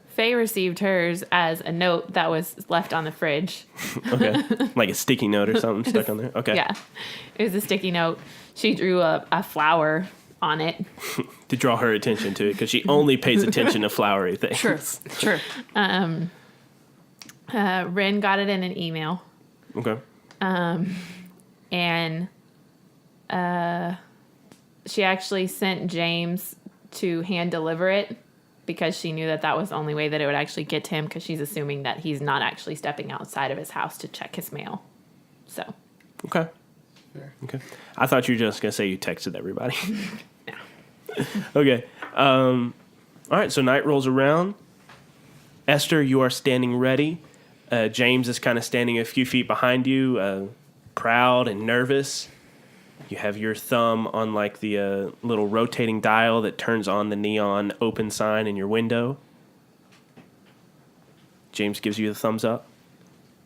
Faye received hers as a note that was left on the fridge. Okay. Like a sticky note or something stuck on there? Okay. Yeah. It was a sticky note. She drew a flower on it. To draw her attention to it, because she only pays attention to flowery things. Sure. Ren got it in an email. Okay. And she actually sent James to hand deliver it because she knew that was the only way that it would actually get to him, because she's assuming that he's not actually stepping outside of his house to check his mail. So. Okay. Fair. Okay. I thought you were just going to say you texted everybody. No. Okay. All right, so night rolls around. Esther, you are standing ready. James is kind of standing a few feet behind you, proud and nervous. You have your thumb on like the little rotating dial that turns on the neon open sign in your window. James gives you the thumbs up.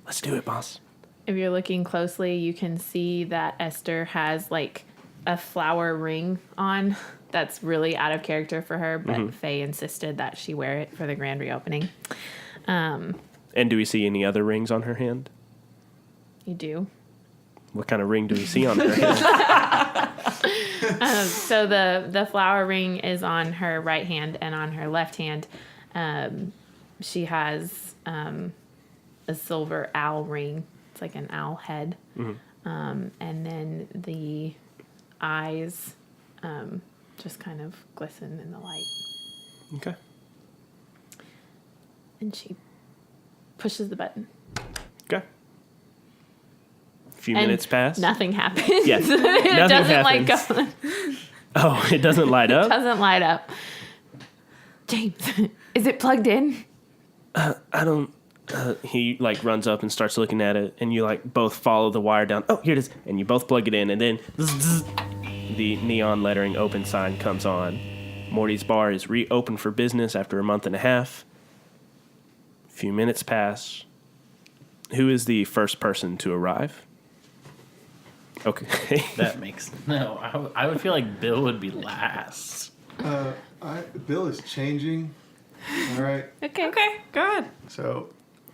Let's do it, boss. If you're looking closely, you can see that Esther has like a flower ring on. that's really out of character for her, but Faye insisted that she wear it for the grand reopening. And do we see any other rings on her hand? You do. What kind of ring do we see on her hand? So the flower ring is on her right hand, and on her left hand, she has a silver owl ring. It's like an owl head. And then the eyes just kind of glisten in the light. Okay. And she pushes the button. Okay. A few And minutes pass. Nothing happens. Yeah. It Nothing doesn't happens. go. Oh, it doesn't light up? Doesn't light up. James, is it plugged in? I don't... he like runs up and starts looking at it, and you like both follow the wire down. Oh, here it is. And you both plug it in, and then the neon lettering open sign comes on. Morty's bar is reopened for business after a month and a half. A few minutes pass. Who is the first person to arrive? Okay. That makes no. I would feel like Bill would be last. Bill is changing. All right. Okay. Okay, go ahead. So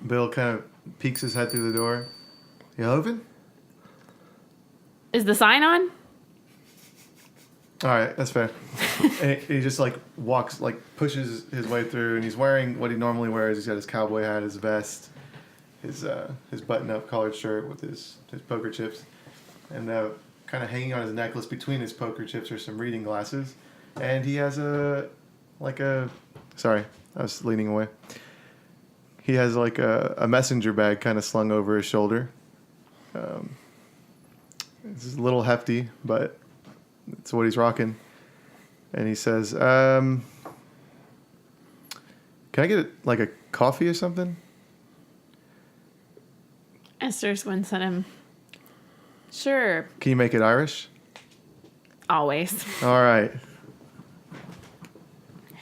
Bill kind of peeks his head through the door. You open? Is the sign on? All right, that's fair. And he just like walks, like pushes his way through, and he's wearing what he normally wears. He's got his cowboy hat, his vest, his button-up collared shirt with his poker chips, and kind of hanging on his necklace between his poker chips are some reading glasses, and he has sorry, I was leaning away. He has like a messenger bag kind of slung over his shoulder. It's a little hefty, but it's what he's rocking. And he says, can I get like a coffee or something? Esther squints at him. Sure. Can you make it Irish? Always. All right.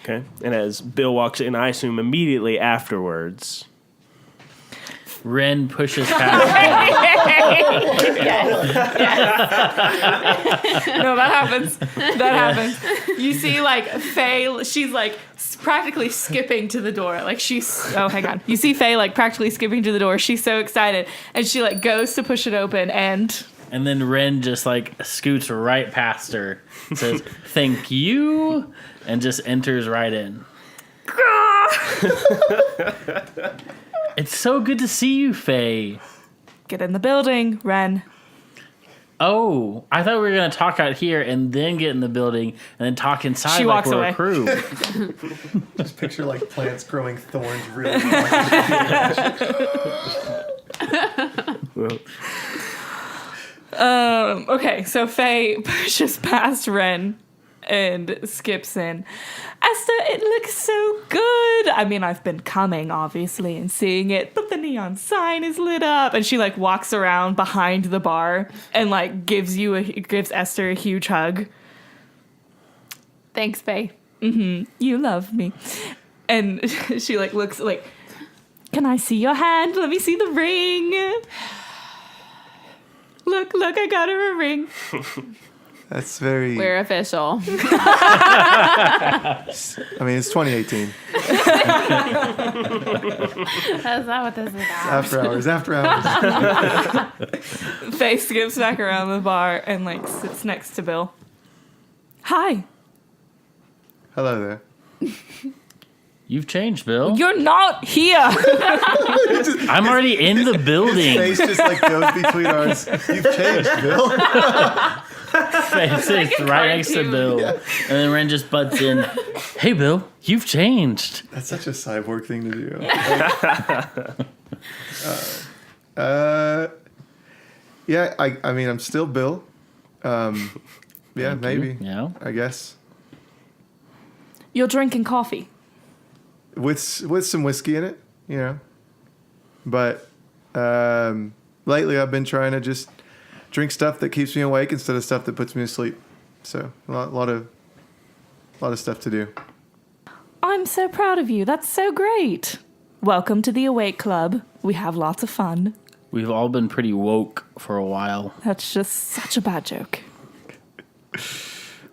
Okay. And as Bill walks in, I assume immediately afterwards... Ren pushes past No, that happens. That happens. You see, like, Faye, she's, like, practically skipping to the door. Like, oh, hang on. You see Faye, like, practically skipping to the door. She's so excited. And she, like, goes to push it open, and then Ren just, like, scoots right past her, says, thank you, and just enters right in. It's so good to see you, Faye. get in the building, Ren. Oh, I thought we were going to talk out here and then get in the building and then talk inside She like walks we're away. a crew. Just picture like plants growing thorns really. Okay, so Faye pushes past Ren and skips in. Esther, it looks so good. I mean, I've been coming, obviously, and seeing it, but the neon sign is lit up. And she, like, walks around behind the bar and, like, gives Esther a huge hug. Thanks, Faye. You love me. And she, like, looks like, can I see your hand? Let me see the ring. Look, I got her a ring. That's very. We're official. I mean, it's 2018. That's not what this is about. After hours. Faye skips back around the bar and, like, sits next to Bill. Hi. Hello there. You've changed, Bill. You're not here. I'm already in the building. Face just like goes between ours. You've changed, Bill. Face sits right next to Bill. And then Ren just butts in. Hey, Bill, you've changed. That's such a cyborg thing to do. Yeah, I mean, I'm still Bill. Yeah, maybe. Yeah. I guess. You're drinking coffee. With some whiskey in it, you know. But lately I've been trying to just drink stuff that keeps me awake instead of stuff that puts me to sleep. So a lot of stuff to do. I'm so proud of you. That's so great. Welcome to the Awake Club. We have lots of fun. We've all been pretty woke for a while. That's just such a bad joke.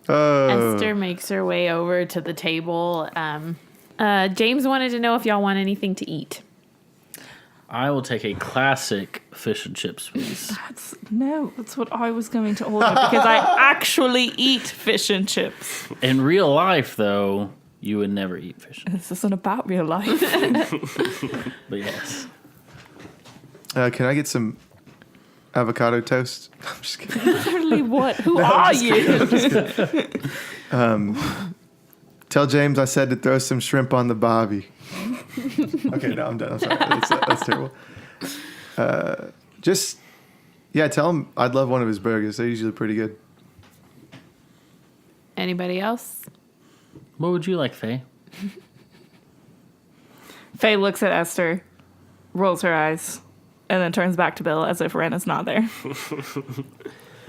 Esther makes her way over to the table. James wanted to know if y'all want anything to eat. I will take a classic fish and chips, please. That's what I was going to order because I actually eat fish and chips. In real life, though, you would never eat fish. This isn't about real life. But yes. Can I get some avocado toast? I'm just kidding. Literally what? Who are you? Tell James I said to throw some shrimp on the bobby. Okay, no, I'm done. I'm sorry. That's terrible. Tell him I'd love one of his burgers. They're usually pretty good. Anybody else? What would you like, Faye? Faye looks at Esther, rolls her eyes, and then turns back to Bill as if Ren is not there.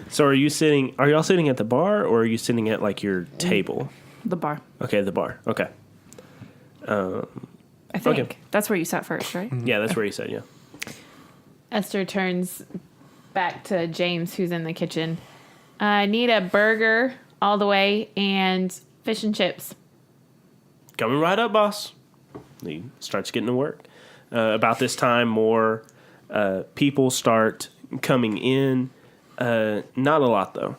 So are y'all sitting at the bar, or are you sitting at, like, your table? The bar. Okay, the bar. Okay. I think. Okay. That's where you sat first, right? Yeah, that's where you said, yeah. Esther turns back to James, who's in the kitchen. I need a burger all the way and fish and chips. Coming right up, boss. He starts getting to work. About this time, more people start coming in. Not a lot, though.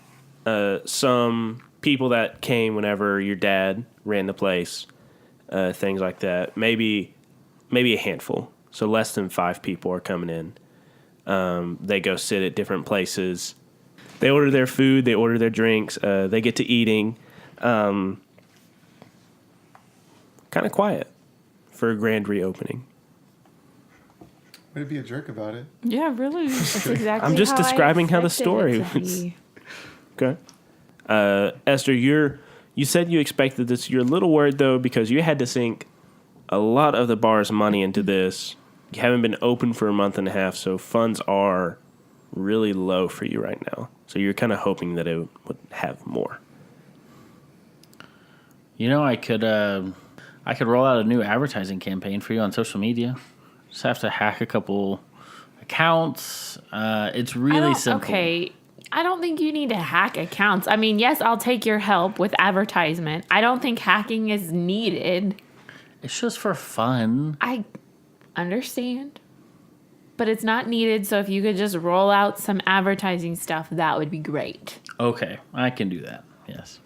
Some people that came whenever your dad ran the place, things like that. Maybe a handful. So less than 5 people are coming in. They go sit at different places. They order their food. They order their drinks. They get to eating. Kind of quiet for a grand reopening. Way to be a jerk about it. Yeah, really. That's exactly I'm just how I describing how the expected story it to was. be. Okay. Esther, you said you expected this. You're a little worried, though, because you had to sink a lot of the bar's money into this. You haven't been open for a month and a half, so funds are really low for you right now. So you're kind of hoping that it would have more. You know, I could roll out a new advertising campaign for you on social media. Just have to hack a couple accounts. It's really simple. Okay, I don't think you need to hack accounts. I mean, yes, I'll take your help with advertisement. I don't think hacking is needed. It's just for fun. I understand. But it's not needed, so if you could just roll out some advertising stuff, that would be great. Okay, I can do that. Yes.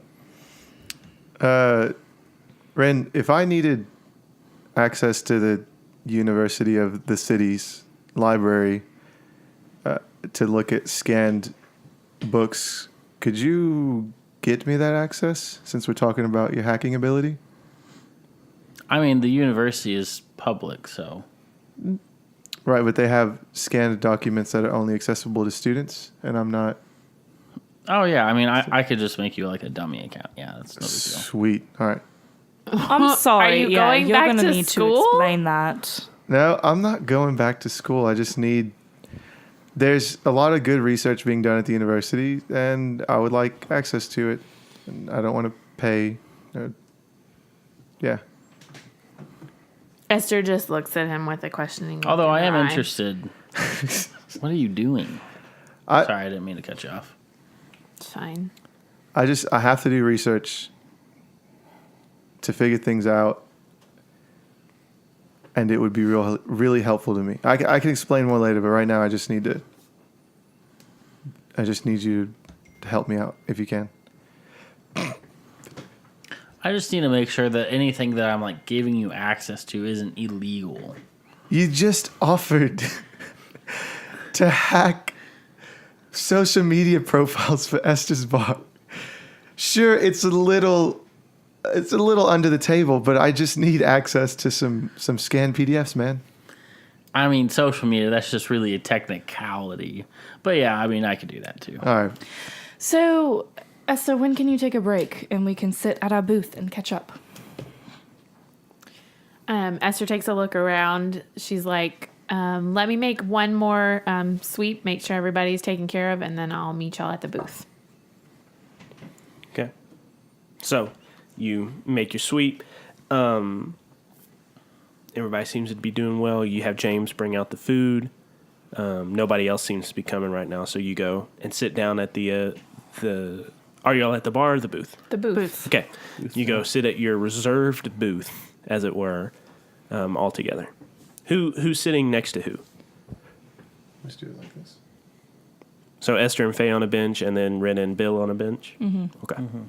Ren, if I needed access to the University of the City's library to look at scanned books, could you get me that access since we're talking about your hacking ability? I mean, the university is public, so... Right, but they have scanned documents that are only accessible to students, and I'm not... Oh, yeah, I mean, I could just make you, like, a dummy account. Yeah, that's no big deal. Sweet. All right. I'm sorry. Are you going you're back gonna to need school? to explain that. No, I'm not going back to school. I just need... There's a lot of good research being done at the university, and I would like access to it. And I don't want to pay... yeah. Esther just looks at him with a questioning. Although I am eye. interested. What are you doing? Sorry, I didn't mean to cut you off. It's fine. I have to do research to figure things out, and it would be really helpful to me. I can explain more later, but right now I just need you to help me out if you can. I just need to make sure that anything that I'm like giving you access to isn't illegal. You just offered to hack social media profiles for Esther's bar. Sure, it's a little under the table, but I just need access to some scanned PDFs, man. I mean, social media, that's just really a technicality. But yeah, I mean, I could do that too. All right. So, Esther, when can you take a break and we can sit at our booth and catch up? Esther takes a look around. She's like, let me make one more sweep, make sure everybody's taken care of, and then I'll meet y'all at the booth. Okay. So you make your sweep. Everybody seems to be doing well. You have James bring out the food. Nobody else seems to be coming right now, so you go and sit down at the Are y'all at the bar or the booth? The booth. Okay. You go sit at your reserved booth, as it were, all together. Who's sitting next to who? Let's do it like this. So Esther and Faye on a bench, and then Ren and Bill on a bench? Mm-hmm. Okay. Mm-hmm.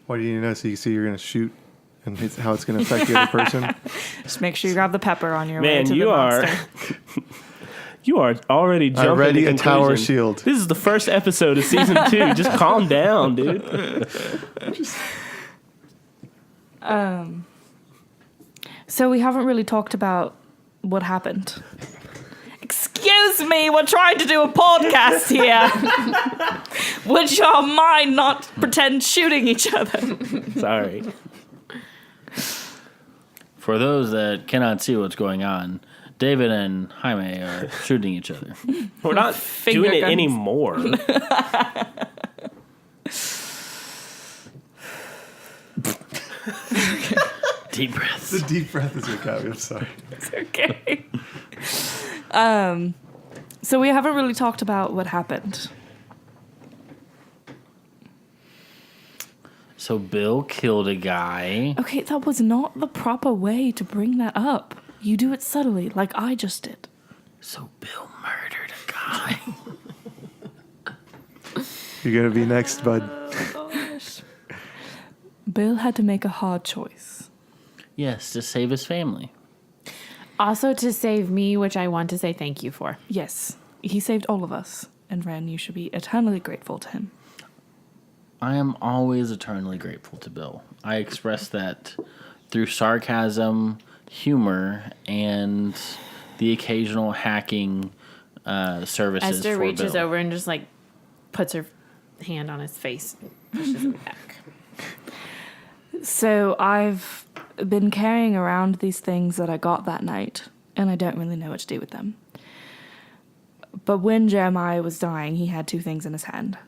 Why do you know? So you see you're going to shoot and how it's going to affect the other person? Just make sure you grab the pepper on your way to the Man, monster. you are already jumping Already to a tower conclusion. shield. This is the first episode of season 2. Just calm down, dude. So we haven't really talked about what happened. Excuse me, we're trying to do a podcast here. Would y'all mind not pretend shooting each other? Sorry. For those that cannot see what's going on, David and Jaime are shooting each other. We're not Finger doing it guns. anymore. Deep breaths. The deep breath is what got me. I'm sorry. Okay. So we haven't really talked about what happened. So Bill killed a guy. Okay, that was not the proper way to bring that up. You do it subtly, like I just did. So Bill murdered a guy. You're going to be next, bud. Bill had to make a hard choice. Yes, to save his family. Also to save me, which I want to say thank you for. Yes, he saved all of us. And Ren, you should be eternally grateful to him. I am always eternally grateful to Bill. I express that through sarcasm, humor, and the occasional hacking services Esther for reaches Bill. over and just like puts her hand on his face and pushes him back. So I've been carrying around these things that I got that night, and I don't really know what to do with them. But when Jeremiah was dying, he had 2 things in his hand.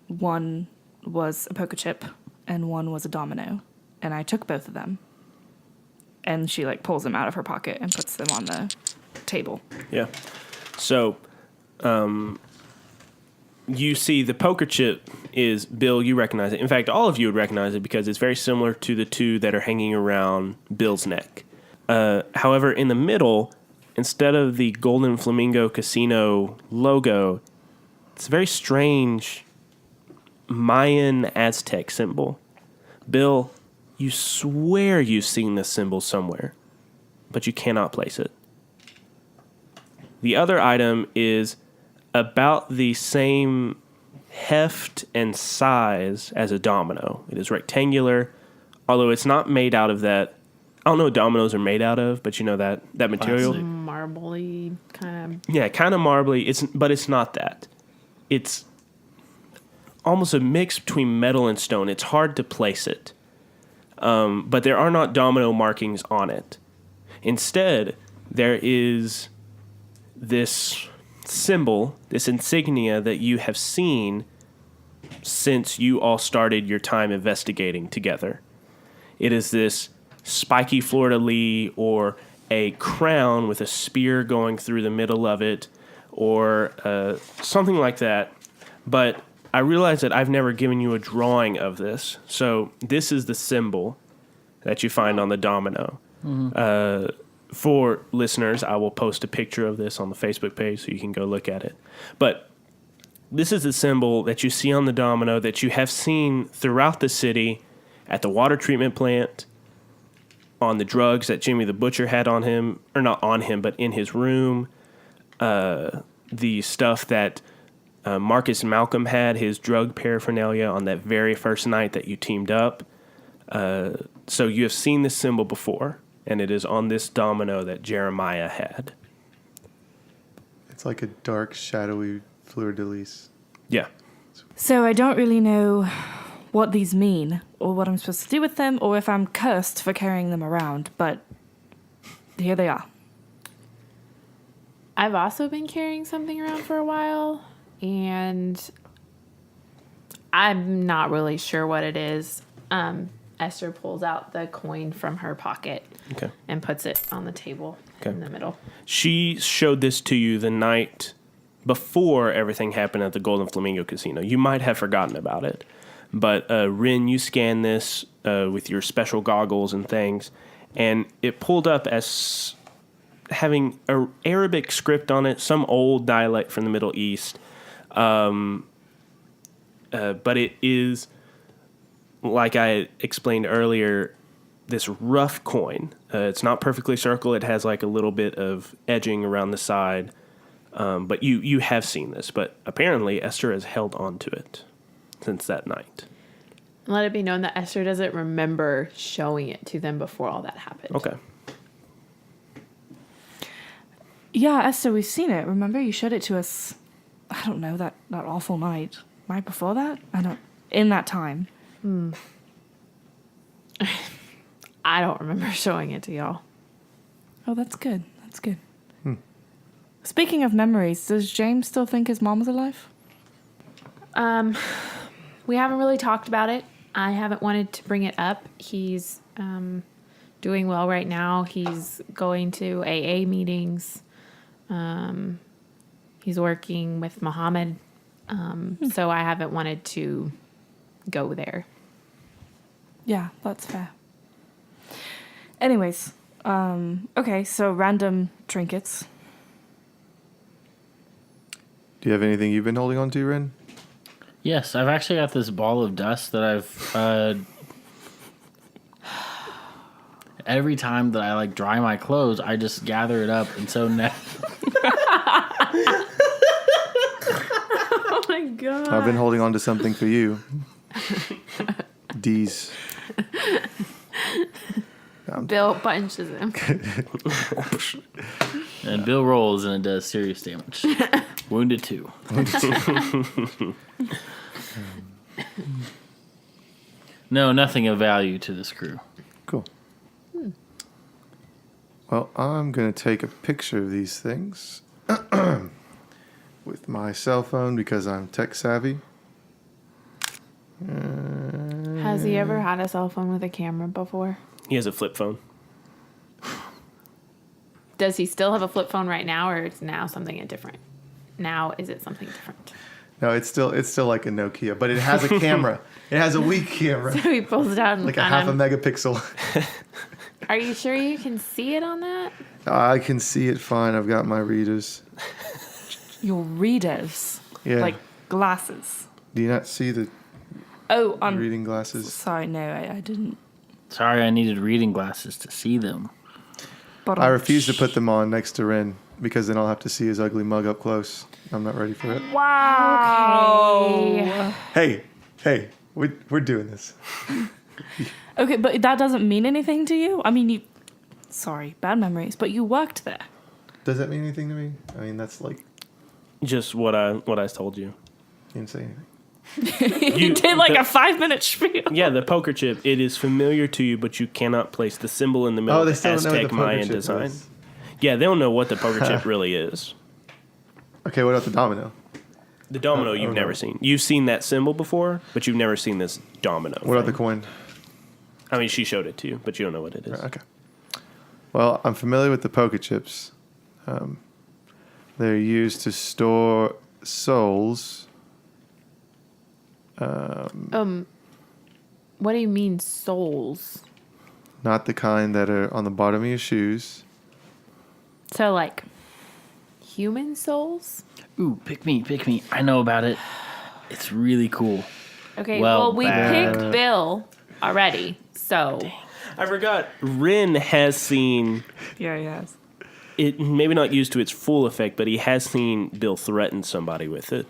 One was a poker chip, and one was a domino. And I took both of them. And she pulls them out of her pocket and puts them on the table. Yeah. So, you see the poker chip is, Bill, you recognize it. In fact, all of you would recognize it because it's very similar to the 2 that are hanging around Bill's neck. However, in the middle, instead of the Golden Flamingo Casino logo, it's a very strange Mayan Aztec symbol. Bill, you swear you've seen this symbol somewhere, but you cannot place it. The other item is about the same heft and size as a domino. It is rectangular, although it's not made out of that. I don't know what dominoes are made out of, but you know that material. Plastic. Marbly kind of. Yeah, kind of marbly. But it's not that. It's almost a mix between metal and stone. It's hard to place it, but there are not domino markings on it. Instead, there is this symbol, this insignia that you have seen since you all started your time investigating together. It is this spiky fleur-de-lis or a crown with a spear going through the middle of it or something like that. But I realize that I've never given you a drawing of this. So this is the symbol that you find on the domino. Mm-hmm. For listeners, I will post a picture of this on the Facebook page so you can go look at it. But this is the symbol that you see on the domino that you have seen throughout the city, at the water treatment plant, on the drugs that Jimmy the Butcher had on him, or not on him, but in his room, the stuff that Marcus Malcolm had, his drug paraphernalia on that very first night that you teamed up. So you have seen this symbol before. And it is on this domino that Jeremiah had. It's like a dark, shadowy fleur-de-lis. Yeah. So I don't really know what these mean, or what I'm supposed to do with them, or if I'm cursed for carrying them around, but here they are. I've also been carrying something around for a while, and I'm not really sure what it is. Esther pulls out the coin from her pocket and puts it on the table in the middle. She showed this to you the night before everything happened at the Golden Flamingo Casino. You might have forgotten about it. But Rin, you scan this with your special goggles and things, and it pulled up as having an Arabic script on it, some old dialect from the Middle East. But it is, like I explained earlier, this rough coin. It's not perfectly circle. It has like a little bit of edging around the side. But you have seen this. But apparently Esther has held on to it since that night. Let it be known that Esther doesn't remember showing it to them before all that happened. Okay. Yeah, Esther, we've seen it. Remember, you showed it to us, I don't know, that awful night. Right before that? In that time. I don't remember showing it to y'all. Oh, that's good. That's good. Speaking of memories, does James still think his mom was alive? We haven't really talked about it. I haven't wanted to bring it up. He's doing well right now. He's going to AA meetings. He's working with Muhammad. So I haven't wanted to go there. Yeah, that's fair. Anyways, okay, so random trinkets. Do you have anything you've been holding on to, Ren? Yes, I've actually got this ball of dust that I've... every time that I, like, dry my clothes, I just gather it up, and so now... Oh, my God. I've been holding on to something for you. D's. Bill punches him. And Bill rolls, and it does serious damage. Wounded 2. No, nothing of value to this crew. Cool. Well, I'm going to take a picture of these things with my cell phone because I'm tech savvy. Has he ever had a cell phone with a camera before? He has a flip phone. Does he still have a flip phone right now, or is now something different? Now, is it something different? No, it's still like a Nokia, but it has a camera. It has a weak camera. So he pulls it out and Like a half a megapixel. Are you sure you can see it on that? I can see it fine. I've got my readers. Your readers? Yeah. Like glasses? Do you not see the Oh, I'm reading glasses? sorry, no, I didn't. Sorry, I needed reading glasses to see them. But I refuse to put them on next to Ren because then I'll have to see his ugly mug up close. I'm not ready for it. Wow. Hey, we're doing this. Okay, but that doesn't mean anything to you? I mean, sorry, bad memories, but you worked there. Does that mean anything to me? I mean, that's like, Just what I told you. you didn't say anything. You did like a 5-minute spiel. Yeah, the poker chip. It is familiar to you, but you cannot place the symbol in the middle Oh, they of still the don't know what Aztec the poker Mayan chip design. is. Yeah, they don't know what the poker chip really is. Okay, what about the domino? The domino you've never seen. You've seen that symbol before, but you've never seen this domino. What about thing. the coin? I mean, she showed it to you, but you don't know what it is. Okay. Well, I'm familiar with the poker chips. They're used to store souls. What do you mean souls? Not the kind that are on the bottom of your shoes. So like human souls? Ooh, pick me. I know about it. It's really cool. Okay, Well, well we bad. picked Bill already, so I forgot. Rin has seen Yeah, he has. it, maybe not used to its full effect, but he has seen Bill threaten somebody with it.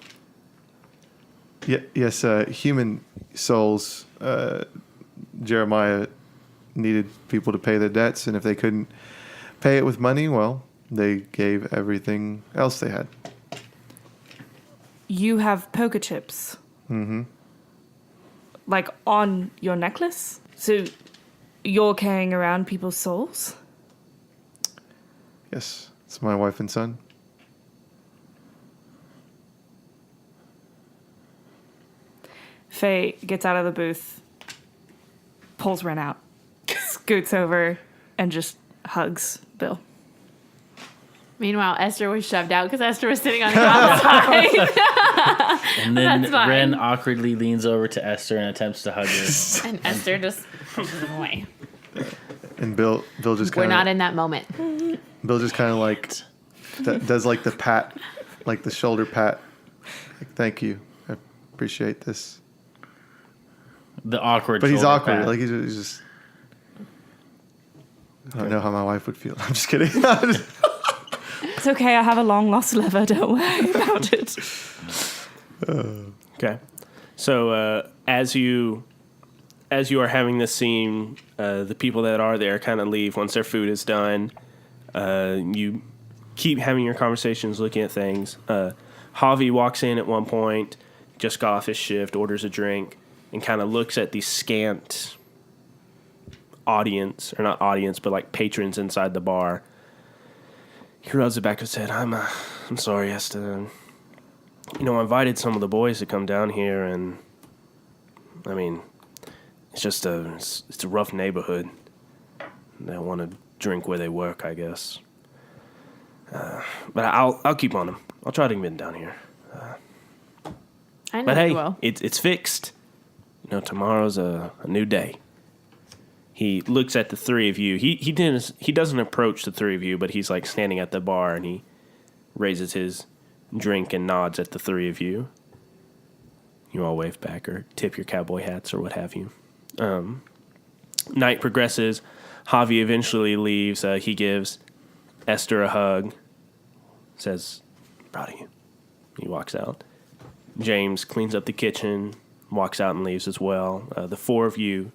Yes, human souls. Jeremiah needed people to pay their debts, and if they couldn't pay it with money, well, they gave everything else they had. You have poker chips. Mm-hmm. Like on your necklace? So you're carrying around people's souls? Yes, it's my wife and son. Faye gets out of the booth, pulls Ren out, scoots over, and just hugs Bill. Meanwhile, Esther was shoved out because Esther was sitting on the outside. And then That's fine. Ren awkwardly leans over to Esther and attempts to hug her. And Esther just pushes him away. And Bill just We're kind not of in that moment. Bill just kind of like does like the pat, like the shoulder pat. Like, thank you, I appreciate this. The awkward. But he's shoulder awkward. pat. Like he's just. I don't know how my wife would feel. I'm just kidding. It's okay, I have a long lost lover, don't worry about it. Okay. So as you are having this scene, the people that are there kind of leave once their food is done. You keep having your conversations, looking at things. Javi walks in at one point, just got off his shift, orders a drink, and kind of looks at the scant audience, or not audience, but like patrons inside the bar. He rubs the back of his head. I'm sorry, Esther. I invited some of the boys to come down here, and I mean, it's just it's a rough neighborhood. They want to drink where they work, I guess. But I'll keep on them. I'll try to get them down here. I know But hey, you will. it's fixed. Tomorrow's a new day. He looks at the three of you. He doesn't approach the three of you, but he's like standing at the bar and he raises his drink and nods at the three of you. You all wave back or tip your cowboy hats or what have you. Night progresses. Javi eventually leaves. He gives Esther a hug. Says, proud of you. He walks out. James cleans up the kitchen, walks out and leaves as well. The four of you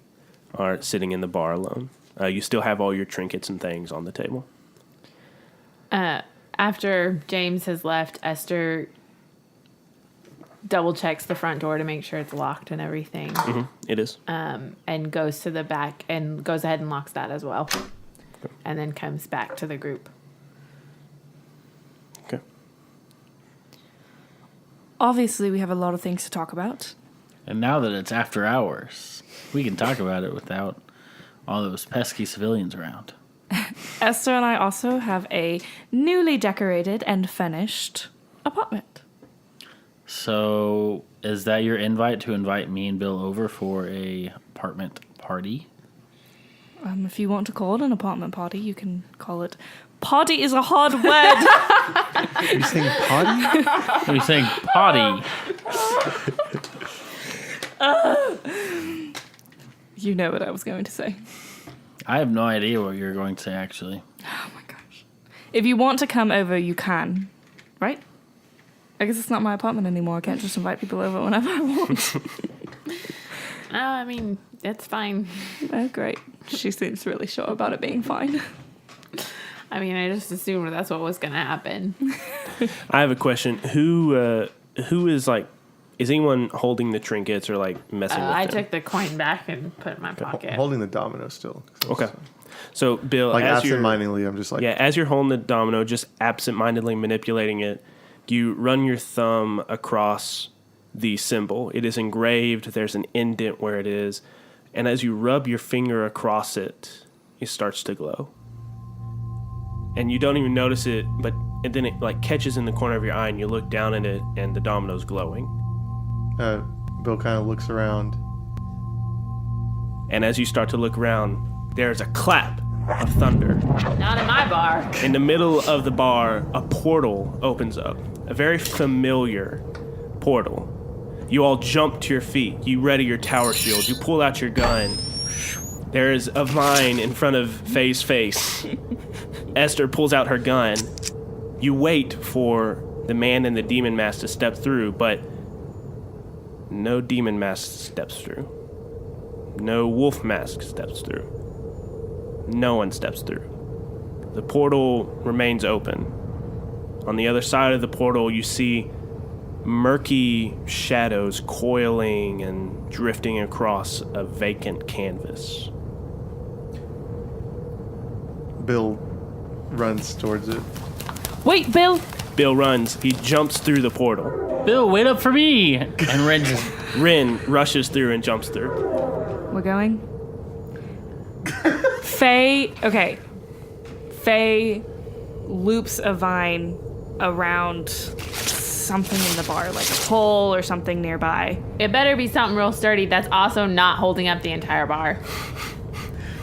are sitting in the bar alone. You still have all your trinkets and things on the table. After James has left, Esther double checks the front door to make sure it's locked and everything. Mm-hmm. It is. And goes to the back and goes ahead and locks that as well. And then comes back to the group. Okay. Obviously, we have a lot of things to talk about. And now that it's after hours, we can talk about it without all those pesky civilians around. Esther and I also have a newly decorated and finished apartment. So, is that your invite to invite me and Bill over for a apartment party? If you want to call it an apartment party, you can call it. Party is a hard word. Are you saying potty? Are you saying potty? You know what I was going to say. I have no idea what you're going to say, actually. Oh my gosh. If you want to come over, you can. Right? I guess it's not my apartment anymore. I can't just invite people over whenever I want. Oh, I mean, it's fine. Oh, great. She seems really sure about it being fine. I mean, I just assumed that's what was going to happen. I have a question. Who is like, is anyone holding the trinkets or like messing with I them? took the coin back and put it in my pocket. Holding the domino still. Okay. So, Bill, Like as you're, absent-mindedly, I'm just like, as you're holding the domino, just absent-mindedly manipulating it, you run your thumb across the symbol. It is engraved. There's an indent where it is. And as you rub your finger across it, it starts to glow. And you don't even notice it, but and then it like catches in the corner of your eye and you look down at it and the domino's glowing. Bill kind of looks around. And as you start to look around, there's a clap of thunder. Not in my bar. In the middle of the bar, a portal opens up. A very familiar portal. You all jump to your feet. You ready your tower shield. You pull out your gun. There is a vine in front of Faye's face. Esther pulls out her gun. You wait for the man in the demon mask to step through, but no demon mask steps through. No wolf mask steps through. No one steps through. The portal remains open. On the other side of the portal, you see murky shadows coiling and drifting across a vacant canvas. Bill runs towards it. Wait, Bill! Bill runs. He jumps through the portal. Bill, wait up for me! And Ren just... Rin rushes through and jumps through. We're going. Faye. Okay. Faye loops a vine around something in the bar, like a pole or something nearby. It better be something real sturdy that's also not holding up the entire bar.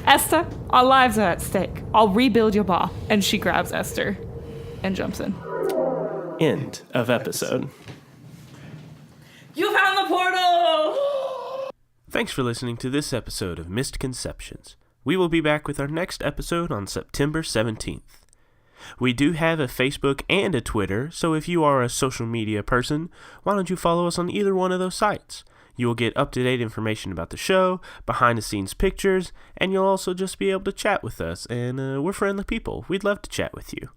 Esther, our lives are at stake. I'll rebuild your bar. And she grabs Esther and jumps in. End of episode. You found the portal! Thanks for listening to this episode of Mistconceptions. We will be back with our next episode on September 17th. We do have a Facebook and a Twitter, so if you are a social media person, why don't you follow us on either one of those sites? You will get up-to-date information about the show, behind-the-scenes pictures, and you'll also just be able to chat with us, and we're friendly people. We'd love to chat with you.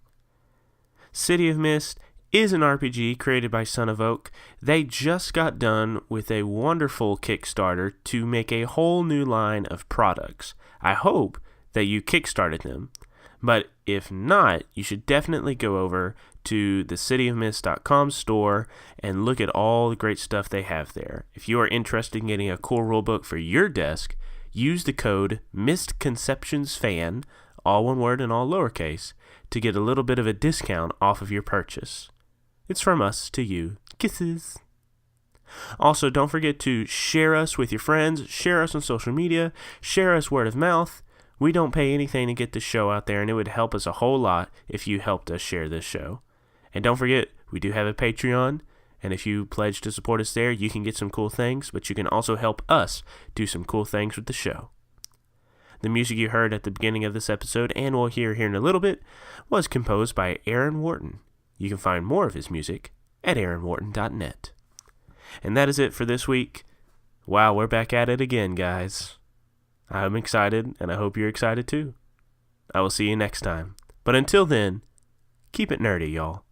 City of Mist is an RPG created by Son of Oak. They just got done with a wonderful Kickstarter to make a whole new line of products. I hope that you kickstarted them. But if not, you should definitely go over to the cityofmist.com store and look at all the great stuff they have there. If you are interested in getting a cool rulebook for your desk, use the code MistConceptionsFan, all one word and all lowercase, to get a little bit of a discount off of your purchase. It's from us to you. Kisses. Also, don't forget to share us with your friends, share us on social media, share us word of mouth. We don't pay anything to get this show out there, and it would help us a whole lot if you helped us share this show. And don't forget, we do have a Patreon, and if you pledge to support us there, you can get some cool things, but you can also help us do some cool things with the show. The music you heard at the beginning of this episode, and we'll hear here in a little bit, was composed by Aaron Wharton. You can find more of his music at aaronwharton.net. And that is it for this week. Wow, we're back at it again, guys. I'm excited, and I hope you're excited too. I will see you next time. But until then, keep it nerdy, y'all.